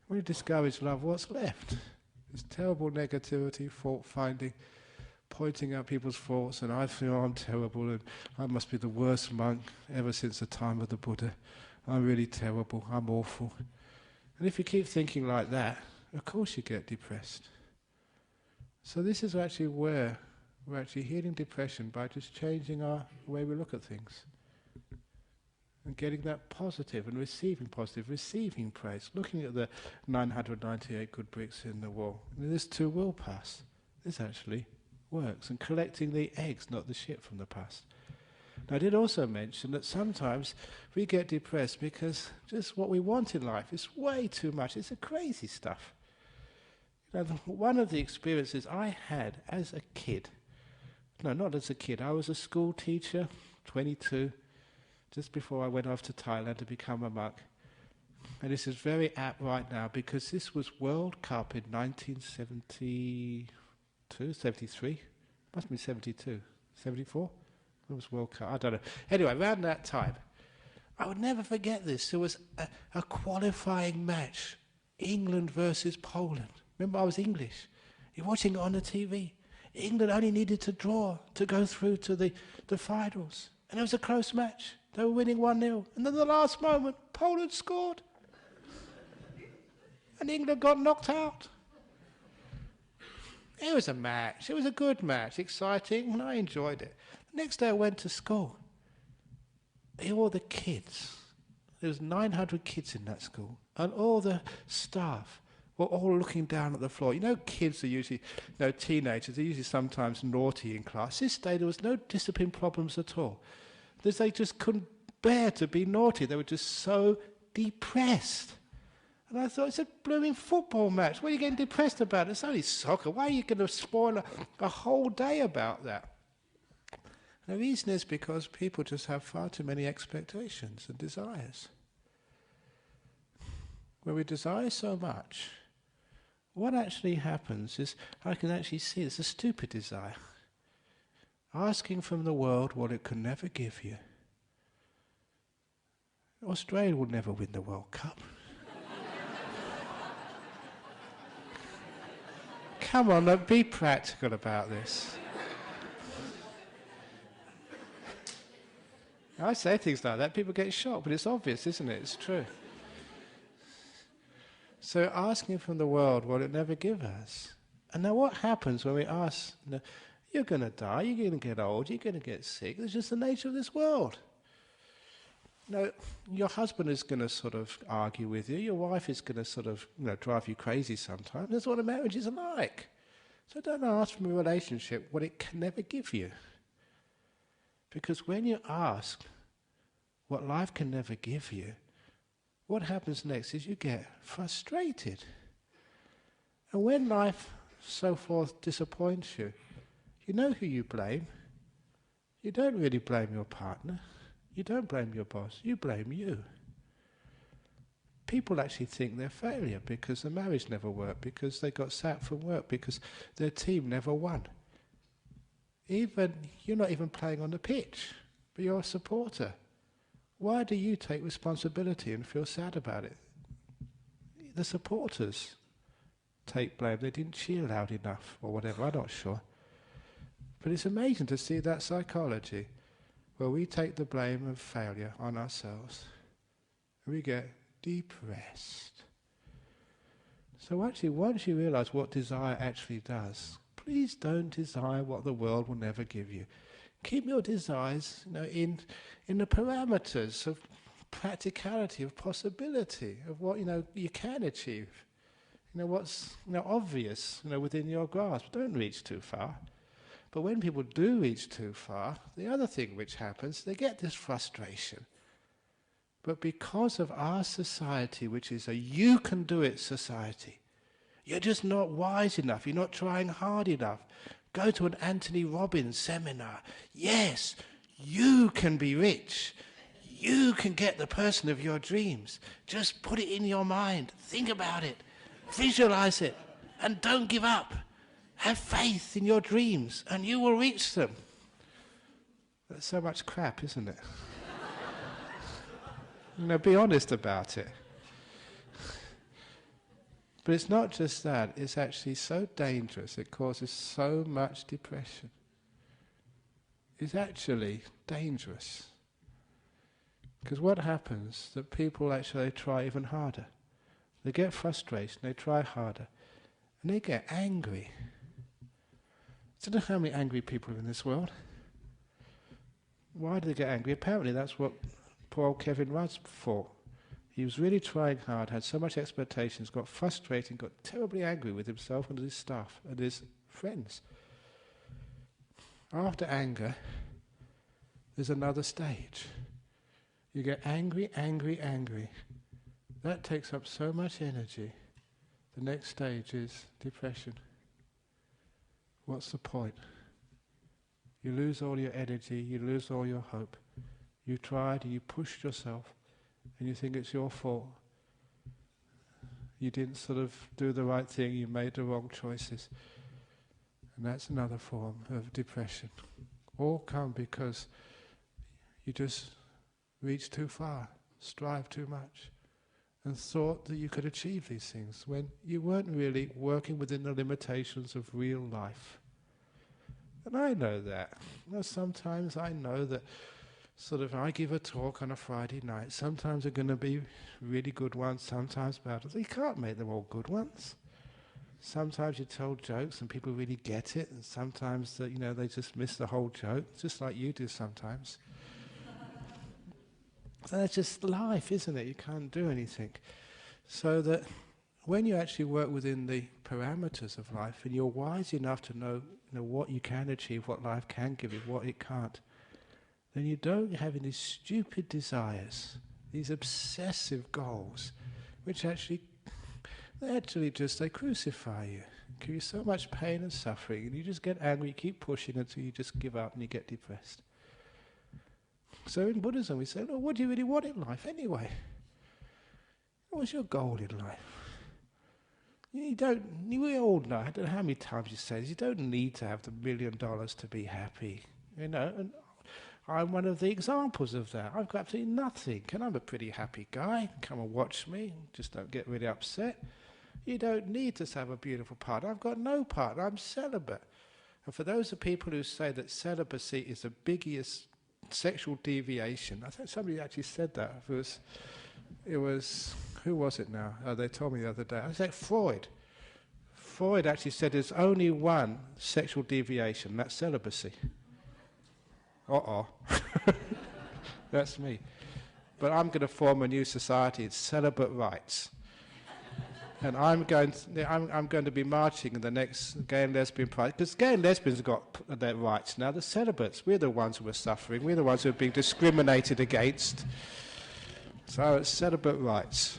When you discourage love, what's left? There's terrible negativity, fault-finding, pointing out people's faults, and I feel I'm terrible, and I must be the worst monk ever since the time of the Buddha. I'm really terrible, I'm awful. And if you keep thinking like that, of course you get depressed. So this is actually where we're actually healing depression, by just changing our way we look at things. And getting that positive and receiving praise. Looking at the 998 good bricks in the wall. And this too will pass. This actually works. And collecting the eggs, not the shit from the past. Now, I did also mention that sometimes we get depressed because just what we want in life is way too much. It's the crazy stuff. One of the experiences I had as a kid, no, not as a kid, I was a school teacher, 22, just before I went off to Thailand to become a monk. And this is very apt right now because this was World Cup in 1972, 73, must have been 72, 74? It was World Cup, I don't know. Anyway, around that time, I would never forget this. There was a qualifying match, England versus Poland. Remember, I was English. You're watching it on the TV. England only needed to draw to go through to the finals. And it was a close match. They were winning 1-0. And then the last moment, Poland scored. And England got knocked out. It was a match. It was a good match. Exciting. And I enjoyed it. The next day I went to school. All the kids. There was 900 kids in that school. And all the staff were all looking down at the floor. You know, kids are usually, teenagers, they're usually sometimes naughty in class. This day there was no discipline problems at all. They just couldn't bear to be naughty. They were just so depressed. And I thought, it's a blooming football match. What are you getting depressed about? It's only soccer. Why are you going to spoil a whole day about that? And the reason is because people just have far too many expectations and desires. When we desire so much, what actually happens is, I can actually see it's a stupid desire. Asking from the world what it can never give you. Australia will never win the World Cup. Come on, be practical about this. I say things like that, people get shocked, but it's obvious, isn't it? It's true. So asking from the world what it never gives us. And now what happens when we ask, you're going to die, you're going to get old, you're going to get sick, it's just the nature of this world. Your husband is going to sort of argue with you, your wife is going to sort of drive you crazy sometimes. That's what a marriage is like. So don't ask from a relationship what it can never give you. Because when you ask what life can never give you, what happens next is you get frustrated. And when life, so forth, disappoints you, you know who you blame. You don't really blame your partner. You don't blame your boss. You blame you. People actually think they're a failure because the marriage never worked, because they got sacked from work, because their team never won. You're not even playing on the pitch, but you're a supporter. Why do you take responsibility and feel sad about it? The supporters take blame. They didn't cheer loud enough or whatever, I'm not sure. But it's amazing to see that psychology where we take the blame of failure on ourselves and we get depressed. So actually, once you realize what desire actually does, please don't desire what the world will never give you. Keep your desires, in the parameters of practicality, of possibility, of what you can achieve. What's obvious, within your grasp. Don't reach too far. But when people do reach too far, the other thing which happens, they get this frustration. But because of our society, which is a you can do it society, you're just not wise enough, you're not trying hard enough. Go to an Anthony Robbins seminar. Yes, you can be rich. You can get the person of your dreams. Just put it in your mind. Think about it. Visualize it. And don't give up. Have faith in your dreams and you will reach them. That's so much crap, isn't it? Be honest about it. But it's not just that, it's actually so dangerous, it causes so much depression. It's actually dangerous. Because what happens, that people actually try even harder. They get frustration, they try harder, and they get angry. I don't know how many angry people are in this world. Why do they get angry? Apparently that's what poor old Kevin Rudd's for. He was really trying hard, had so much expectations, got frustrated, got terribly angry with himself and his staff and his friends. After anger, there's another stage. You get angry, angry, angry. That takes up so much energy. The next stage is depression. What's the point? You lose all your energy, you lose all your hope. You tried, you pushed yourself, and you think it's your fault. You didn't sort of do the right thing, you made the wrong choices. And that's another form of depression. All come because you just reached too far, strived too much, and thought that you could achieve these things when you weren't really working within the limitations of real life. And I know that. Sometimes I know that I give a talk on a Friday night. Sometimes they're going to be really good ones, sometimes bad ones. You can't make them all good ones. Sometimes you tell jokes and people really get it, and sometimes they just miss the whole joke, just like you do sometimes. So that's just life, isn't it? You can't do anything. So that when you actually work within the parameters of life, and you're wise enough to know what you can achieve, what life can give you, what it can't, then you don't have any stupid desires, these obsessive goals, which they crucify you, give you so much pain and suffering, and you just get angry, you keep pushing until you just give up and you get depressed. So in Buddhism we say, what do you really want in life anyway? What's your goal in life? We all know, I don't know how many times you say this, you don't need to have the $1 million to be happy, and I'm one of the examples of that. I've got absolutely nothing, and I'm a pretty happy guy. Come and watch me, just don't get really upset. You don't need to have a beautiful partner. I've got no partner, I'm celibate. And for those of people who say that celibacy is the biggest sexual deviation, I think somebody actually said that. It was who was it now? They told me the other day. I said Freud. Freud actually said there's only one sexual deviation, that's celibacy. That's me. But I'm going to form a new society, it's celibate rights. And I'm going to be marching in the next gay and lesbian pride, because gay and lesbians have got their rights now. The celibates, we're the ones who are suffering, we're the ones who are being discriminated against. So it's celibate rights.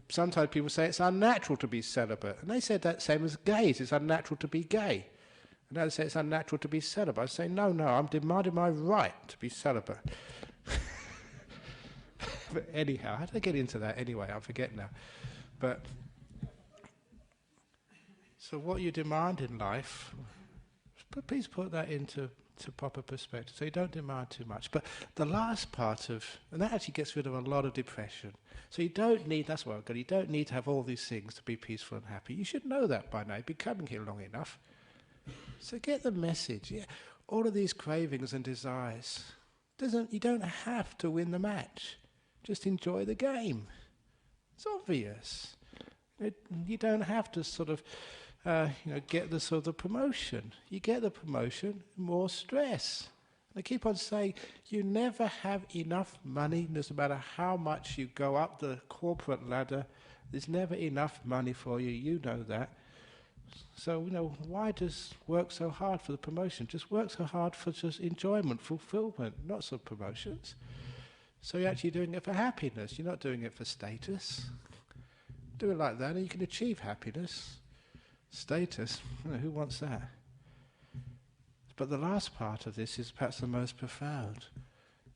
Sometimes people say it's unnatural to be celibate, and they said that same as gays, it's unnatural to be gay. And others say it's unnatural to be celibate. I say, no, I'm demanding my right to be celibate. But anyhow, how did I get into that anyway? I forget now. But so what you demand in life, please put that into proper perspective. So you don't demand too much. But the last part and that actually gets rid of a lot of depression. So you don't need, that's what I've got, you don't need to have all these things to be peaceful and happy. You should know that by now. You've been coming here long enough. So get the message. Yeah, all of these cravings and desires, you don't have to win the match. Just enjoy the game. It's obvious. You don't have to get the promotion. You get the promotion, more stress. And I keep on saying, you never have enough money, no matter how much you go up the corporate ladder, there's never enough money for you, you know that. So, why does work so hard for the promotion? Just work so hard for just enjoyment, fulfillment, not some promotions. So you're actually doing it for happiness. You're not doing it for status. Do it like that and you can achieve happiness. Status, who wants that? But the last part of this is perhaps the most profound.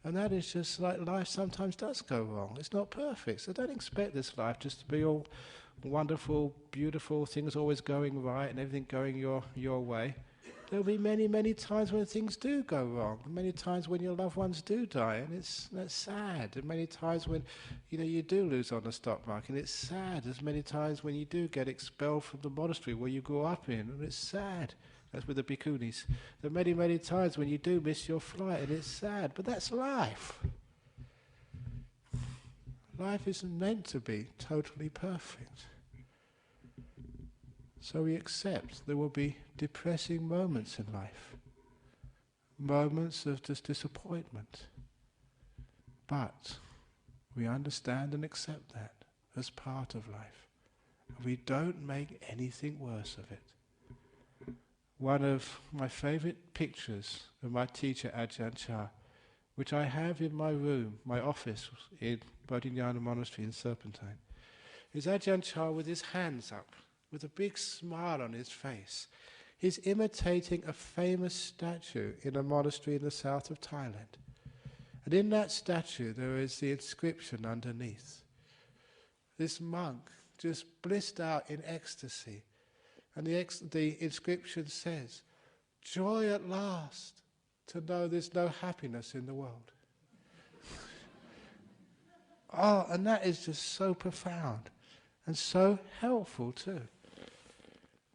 And that is just like life sometimes does go wrong. It's not perfect. So don't expect this life just to be all wonderful, beautiful, things always going right and everything going your way. There'll be many, many times when things do go wrong. Many times when your loved ones do die, and that's sad. And many times when you do lose on the stock market, and it's sad. There's many times when you do get expelled from the monastery where you grew up in, and it's sad. That's with the bhikkhunis. There are many, many times when you do miss your flight, and it's sad. But that's life. Life isn't meant to be totally perfect. So we accept there will be depressing moments in life, moments of just disappointment. But we understand and accept that as part of life. We don't make anything worse of it. One of my favorite pictures of my teacher Ajahn Chah, which I have in my room, my office in Bodhinyana Monastery in Serpentine, is Ajahn Chah with his hands up, with a big smile on his face. He's imitating a famous statue in a monastery in the south of Thailand. And in that statue there is the inscription underneath. This monk just blissed out in ecstasy. And the inscription says, "Joy at last to know there's no happiness in the world." Oh, and that is just so profound and so helpful too.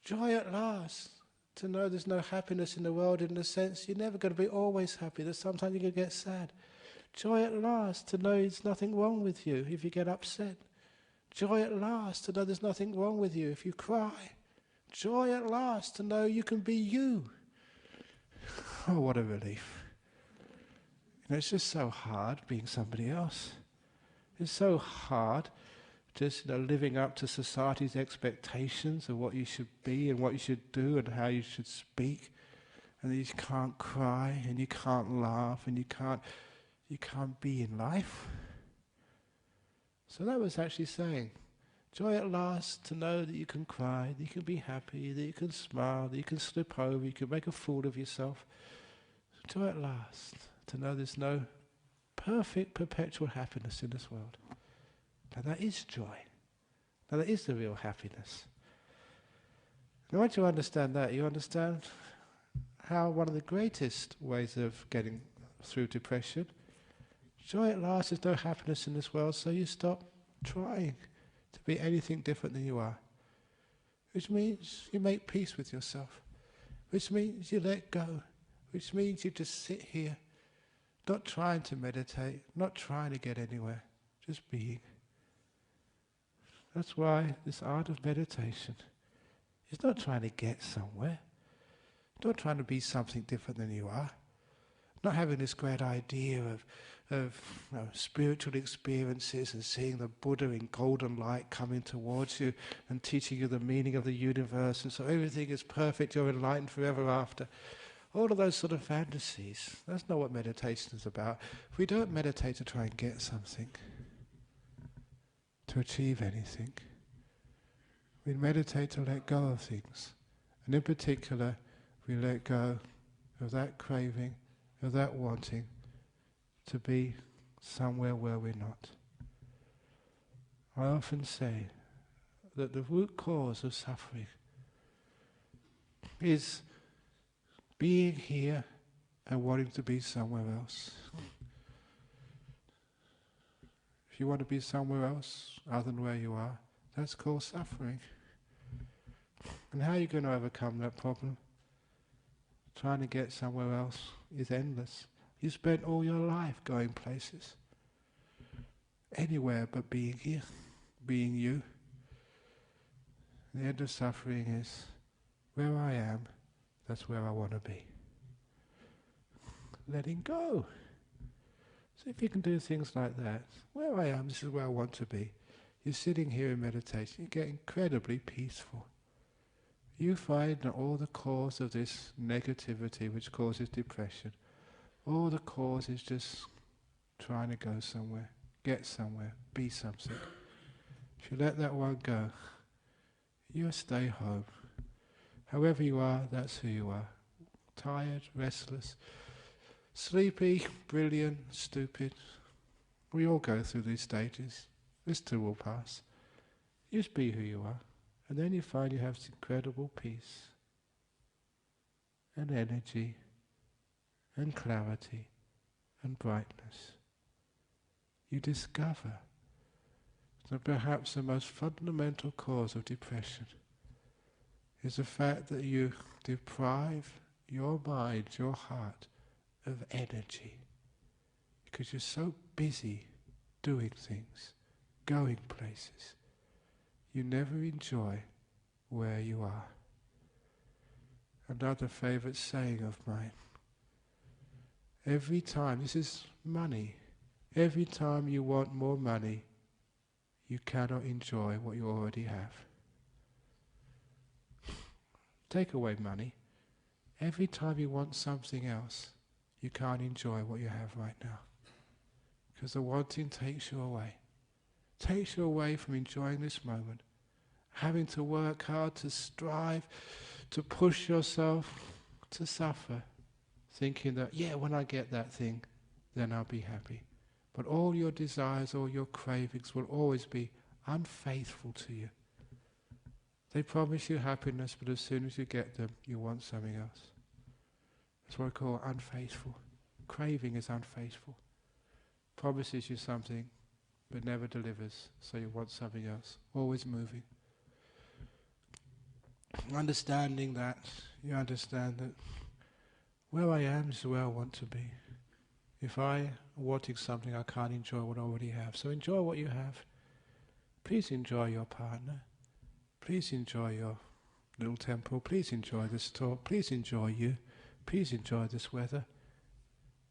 Joy at last to know there's no happiness in the world, in the sense you're never going to be always happy. There's sometimes you're going to get sad. Joy at last to know there's nothing wrong with you if you get upset. Joy at last to know there's nothing wrong with you if you cry. Joy at last to know you can be you. Oh, what a relief. It's just so hard being somebody else. It's so hard just living up to society's expectations of what you should be and what you should do and how you should speak. And you can't cry and you can't laugh and you can't be in life. So that was actually saying, joy at last to know that you can cry, that you can be happy, that you can smile, that you can slip over, you can make a fool of yourself. Joy at last to know there's no perfect perpetual happiness in this world. Now that is joy. Now that is the real happiness. Now once you understand that, you understand how one of the greatest ways of getting through depression, joy at last, there's no happiness in this world, so you stop trying to be anything different than you are. Which means you make peace with yourself. Which means you let go. Which means you just sit here, not trying to meditate, not trying to get anywhere, just being. That's why this art of meditation is not trying to get somewhere, not trying to be something different than you are, not having this great idea of spiritual experiences and seeing the Buddha in golden light coming towards you and teaching you the meaning of the universe, and so everything is perfect, you're enlightened forever after. All of those sort of fantasies, that's not what meditation is about. We don't meditate to try and get something, to achieve anything. We meditate to let go of things. And in particular, we let go of that craving, of that wanting to be somewhere where we're not. I often say that the root cause of suffering is being here and wanting to be somewhere else. If you want to be somewhere else other than where you are, that's called suffering. And how are you going to overcome that problem? Trying to get somewhere else is endless. You spent all your life going places. Anywhere but being here, being you. The end of suffering is where I am, that's where I want to be. Letting go. So if you can do things like that, where I am, this is where I want to be. You're sitting here in meditation, you get incredibly peaceful. you find that all the cause of this negativity which causes depression, all the cause is just trying to go somewhere, get somewhere, be something. If you let that one go, you'll stay home. However you are, that's who you are. Tired, restless, sleepy, brilliant, stupid. We all go through these stages. This too will pass. Just be who you are. And then you find you have this incredible peace and energy and clarity and brightness. You discover that perhaps the most fundamental cause of depression is the fact that you deprive your mind, your heart, of energy. Because you're so busy doing things, going places, you never enjoy where you are. Another favourite saying of mine, every time, this is money, every time you want more money, you cannot enjoy what you already have. Take away money, every time you want something else, you can't enjoy what you have right now. Because the wanting takes you away. Takes you away from enjoying this moment. Having to work hard, to strive, to push yourself, to suffer. Thinking that, yeah, when I get that thing, then I'll be happy. But all your desires, all your cravings will always be unfaithful to you. They promise you happiness, but as soon as you get them, you want something else. That's what I call unfaithful. Craving is unfaithful. Promises you something, but never delivers, so you want something else. Always moving. Understanding that, you understand that where I am is where I want to be. If I am wanting something, I can't enjoy what I already have. So enjoy what you have. Please enjoy your partner. Please enjoy your little temple. Please enjoy this talk. Please enjoy you. Please enjoy this weather.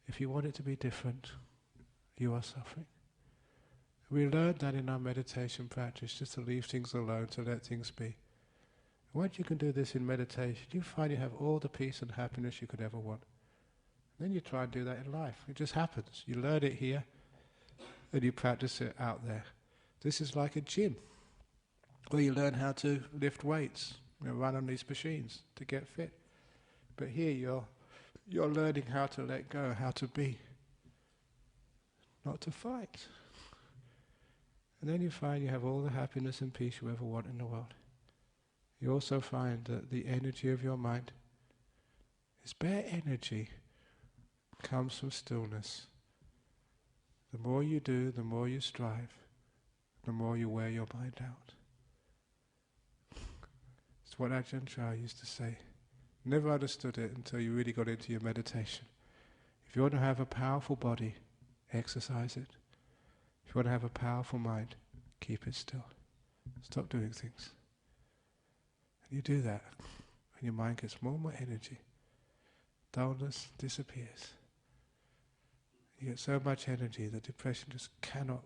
If you want it to be different, you are suffering. We learned that in our meditation practice, just to leave things alone, to let things be. Once you can do this in meditation, you find you have all the peace and happiness you could ever want. Then you try and do that in life. It just happens. You learn it here, and you practice it out there. This is like a gym, where you learn how to lift weights, run on these machines to get fit. But here you're learning how to let go, how to be, not to fight. And then you find you have all the happiness and peace you ever want in the world. You also find that the energy of your mind, this bare energy, comes from stillness. The more you do, the more you strive, the more you wear your mind out. It's what Ajahn Brahm used to say. Never understood it until you really got into your meditation. If you want to have a powerful body, exercise it. If you want to have a powerful mind, keep it still. Stop doing things. And you do that, and your mind gets more and more energy. Dullness disappears. You get so much energy that depression just cannot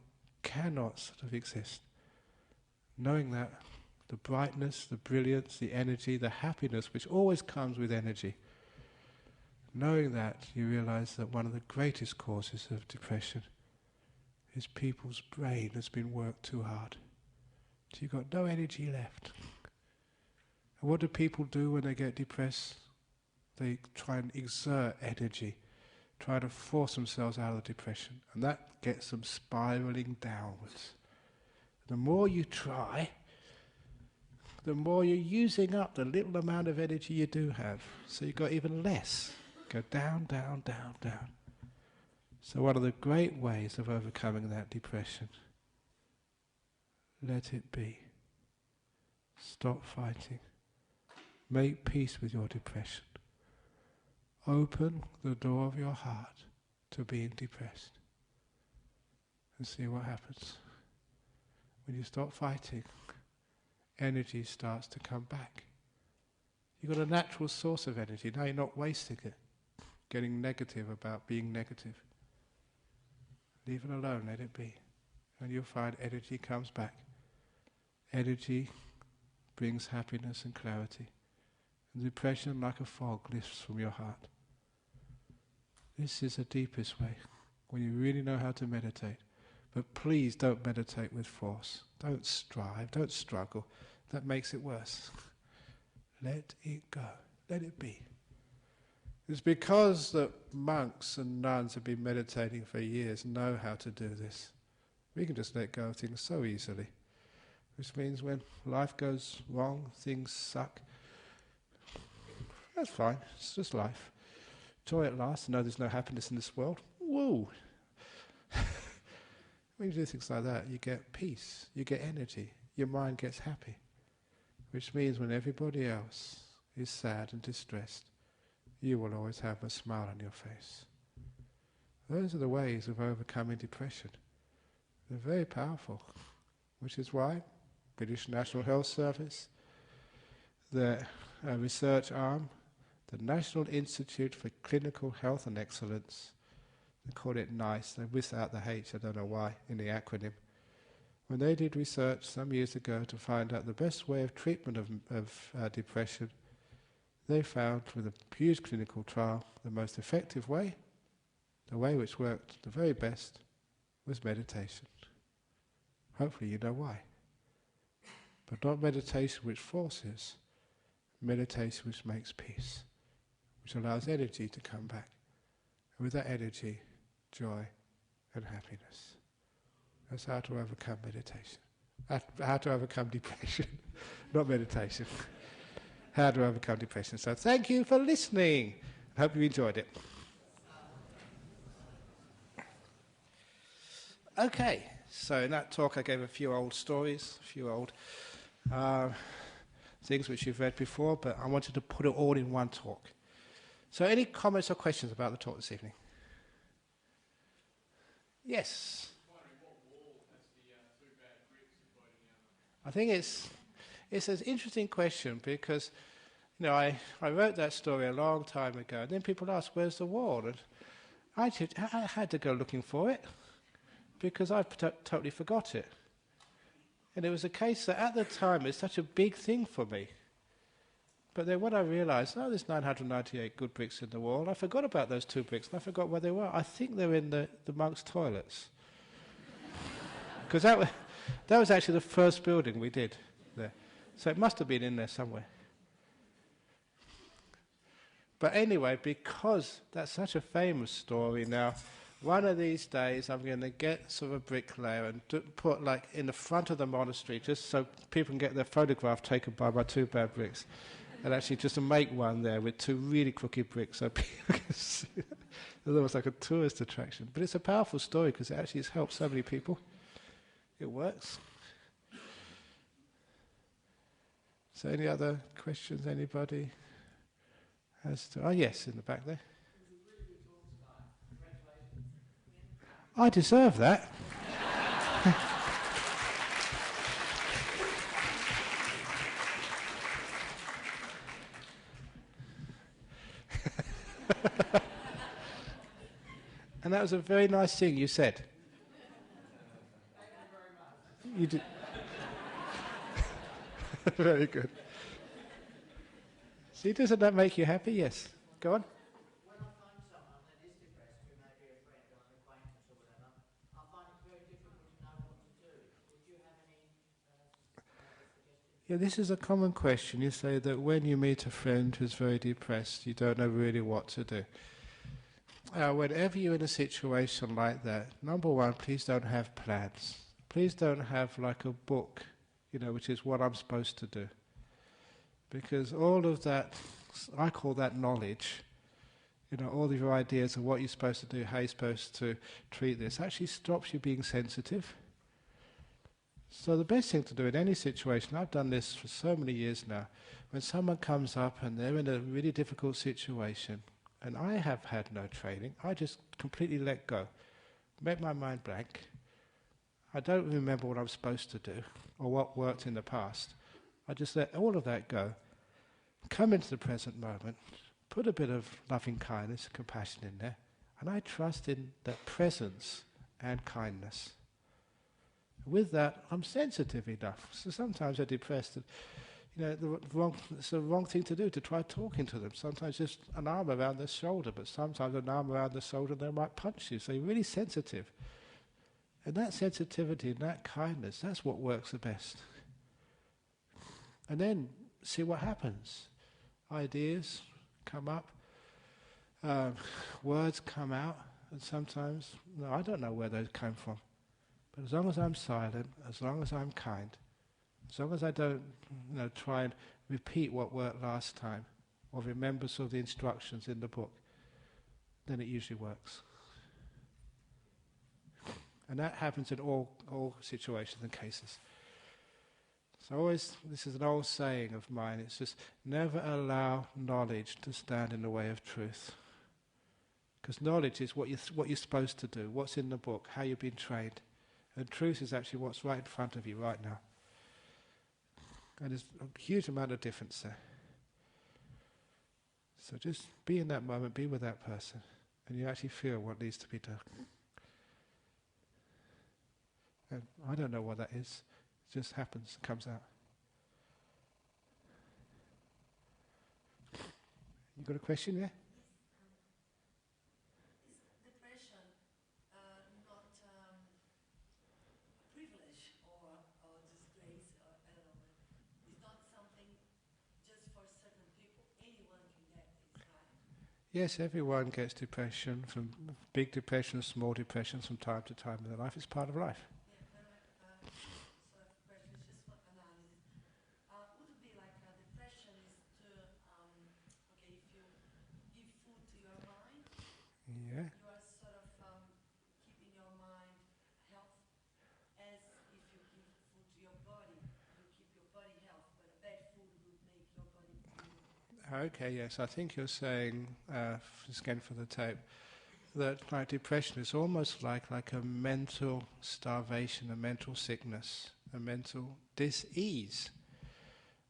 sort of exist. Knowing that, the brightness, the brilliance, the energy, the happiness, which always comes with energy. Knowing that, you realize that one of the greatest causes of depression is people's brain has been worked too hard. So you've got no energy left. And what do people do when they get depressed? They try and exert energy, try to force themselves out of the depression, and that gets them spiraling downwards. The more you try, the more you're using up the little amount of energy you do have. So you've got even less. Go down, down, down, down. So one of the great ways of overcoming that depression, let it be. Stop fighting. Make peace with your depression. Open the door of your heart to being depressed. And see what happens. When you stop fighting, energy starts to come back. You've got a natural source of energy. Now you're not wasting it, getting negative about being negative. Leave it alone, let it be. And you'll find energy comes back. Energy brings happiness and clarity. And depression, like a fog, lifts from your heart. This is the deepest way, when you really know how to meditate. But please don't meditate with force. Don't strive, don't struggle. That makes it worse. Let it go. Let it be. It's because that monks and nuns have been meditating for years and know how to do this. We can just let go of things so easily. Which means when life goes wrong, things suck, that's fine, it's just life. Joy at last, know there's no happiness in this world. Woo! When you do things like that, you get peace, you get energy, your mind gets happy. Which means when everybody else is sad and distressed, you will always have a smile on your face. Those are the ways of overcoming depression. They're very powerful, which is why British National Health Service, the research arm, the National Institute for Clinical Health and Excellence, they call it NICE, they whisk out the H, I don't know why, in the acronym. When they did research some years ago to find out the best way of treatment of depression, they found with a huge clinical trial, the most effective way, the way which worked the very best, was meditation. Hopefully you know why. But not meditation which forces, meditation which makes peace, which allows energy to come back. And with that energy, joy and happiness. That's how to overcome meditation. How to overcome depression, not meditation. How to overcome depression. So thank you for listening. I hope you enjoyed it. Okay, so in that talk I gave a few old stories, a few old things which you've read before, but I wanted to put it all in one talk. So any comments or questions about the talk this evening? Yes? I think it's an interesting question because, you know, I wrote that story a long time ago, and then people ask, where's the wall? And I had to go looking for it because I totally forgot it. And it was a case that at the time it's such a big thing for me. But then when I realised, oh, there's 998 good bricks in the wall, I forgot about those 2 bricks and I forgot where they were. I think they're in the monks' toilets. Because that was actually the first building we did there. So it must have been in there somewhere. But anyway, because that's such a famous story now, one of these days I'm going to get sort of a bricklayer and put like in the front of the monastery just so people can get their photograph taken by my 2 bad bricks. And actually just to make one there with 2 really crooked bricks so people can see it. It's almost like a tourist attraction. But it's a powerful story because it actually has helped so many people. It works. So any other questions anybody has to... Oh yes, in the back there. I deserve that. And that was a very nice thing you said. You did. Very good. See, doesn't that make you happy? Yes. Go on. When I find someone that is depressed, who may be a friend or an acquaintance or whatever, I find it very difficult to know what to do. Would you have any suggestions? Yeah, this is a common question. You say that when you meet a friend who's very depressed, you don't know really what to do. Whenever you're in a situation like that, number one, please don't have plans. Please don't have like a book, you know, which is what I'm supposed to do. Because all of that, I call that knowledge, you know, all of your ideas of what you're supposed to do, how you're supposed to treat this, actually stops you being sensitive. So the best thing to do in any situation, I've done this for so many years now, when someone comes up and they're in a really difficult situation, and I have had no training, I just completely let go, make my mind blank. I don't remember what I'm supposed to do or what worked in the past. I just let all of that go, come into the present moment, put a bit of loving kindness, compassion in there, and I trust in that presence and kindness. With that, I'm sensitive enough. So sometimes I'm depressed and, it's the wrong thing to do, to try talking to them. Sometimes just an arm around their shoulder, but sometimes an arm around their shoulder, they might punch you. So you're really sensitive. And that sensitivity and that kindness, that's what works the best. And then see what happens. Ideas come up, words come out, and sometimes, I don't know where those came from. But as long as I'm silent, as long as I'm kind, as long as I don't try and repeat what worked last time, or remember sort of the instructions in the book, then it usually works. And that happens in all situations and cases. So always, this is an old saying of mine, it's just never allow knowledge to stand in the way of truth. Because knowledge is what you're supposed to do, what's in the book, how you've been trained. And truth is actually what's right in front of you right now. And there's a huge amount of difference there. So just be in that moment, be with that person, and you actually feel what needs to be done. And I don't know what that is. It just happens, comes out. You got a question there? Is depression not a privilege or disgrace or I don't know? It's not something just for certain people. Anyone can get it, right? Yes, everyone gets depression, from big depressions, small depressions from time to time in their life. It's part of life. Sort of question is just for analysis. Would it be like depression is to, okay, if you give food to your mind, Yeah. you are sort of keeping your mind health, as if you give food to your body, you keep your body health, but a bad food would make your body ill. Okay, yes, I think you're saying, just again for the tape, that like depression is almost like a mental starvation, a mental sickness, a mental dis-ease.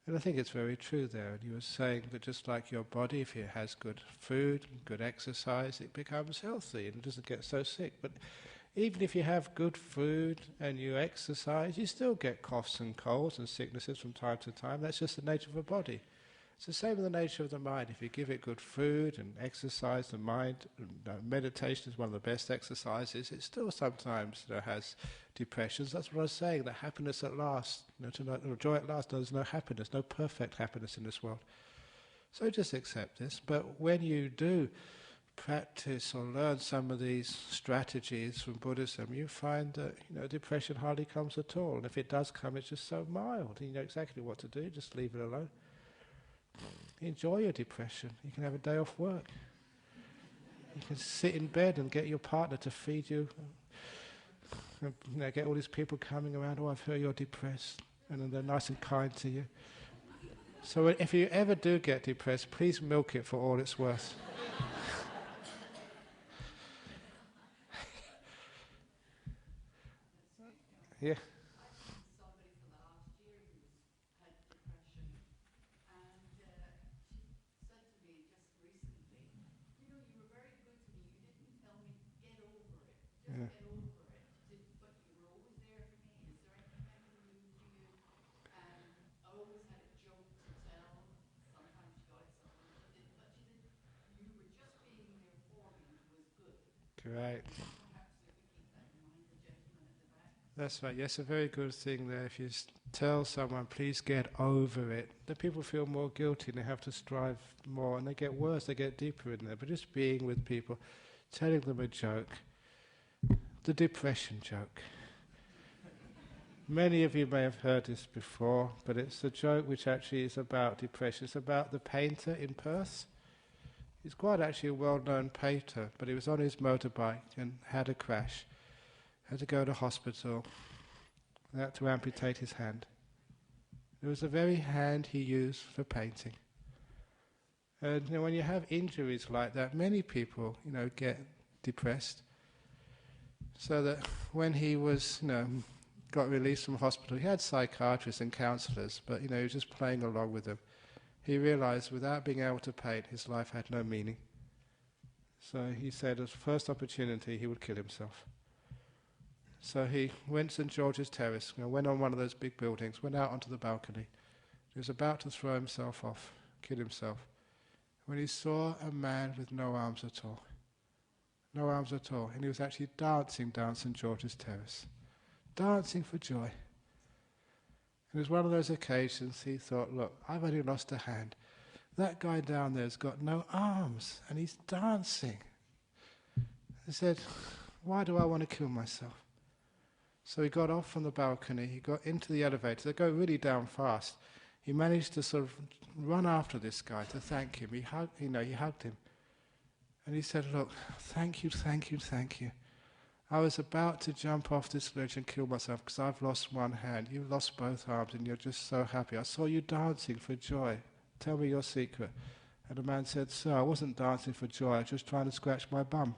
And I think it's very true there. And you were saying that just like your body, if it has good food, good exercise, it becomes healthy and it doesn't get so sick. But even if you have good food and you exercise, you still get coughs and colds and sicknesses from time to time. That's just the nature of a body. It's the same with the nature of the mind. If you give it good food and exercise the mind, meditation is one of the best exercises, it still sometimes has depressions. That's what I was saying, that happiness at last, to know, joy at last, there's no happiness, no perfect happiness in this world. So just accept this. But when you do practice or learn some of these strategies from Buddhism, you find that depression hardly comes at all. And if it does come, it's just so mild. You know exactly what to do, just leave it alone. Enjoy your depression. You can have a day off work. You can sit in bed and get your partner to feed you. Get all these people coming around, I've heard you're depressed. And then they're nice and kind to you. So if you ever do get depressed, please milk it for all it's worth. Yeah. Right. That's right. Yes, a very good thing there. If you tell someone, please get over it, then people feel more guilty and they have to strive more and they get worse, they get deeper in there. But just being with people, telling them a joke, the depression joke. Many of you may have heard this before, but it's a joke which actually is about depression. It's about the painter in Perth. He's quite actually a well-known painter, but he was on his motorbike and had a crash. Had to go to hospital. They had to amputate his hand. It was the very hand he used for painting. And when you have injuries like that, many people, get depressed. So that when he was, got released from hospital, he had psychiatrists and counsellors, but he was just playing along with them. He realized without being able to paint, his life had no meaning. So he said as first opportunity he would kill himself. So he went to St George's Terrace, went on one of those big buildings, went out onto the balcony, He was about to throw himself off, kill himself, when he saw a man with no arms at all. No arms at all. And he was actually dancing down St. George's Terrace. Dancing for joy. And it was one of those occasions he thought, look, I've only lost a hand. That guy down there has got no arms, and he's dancing. He said, why do I want to kill myself? So he got off from the balcony, he got into the elevator. They go really down fast. He managed to sort of run after this guy to thank him. He hugged him. And he said, look, thank you, thank you, thank you. I was about to jump off this ledge and kill myself because I've lost one hand. You've lost both arms and you're just so happy. I saw you dancing for joy. Tell me your secret. And the man said, sir, I wasn't dancing for joy. I was just trying to scratch my bum.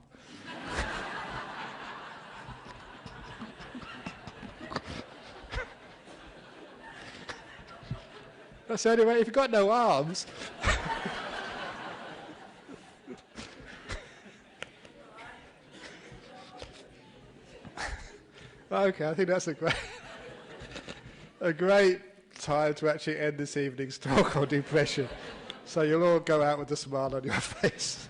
So anyway, if you've got no arms... Okay, I think that's a great time to actually end this evening's talk on depression. So you'll all go out with a smile on your face.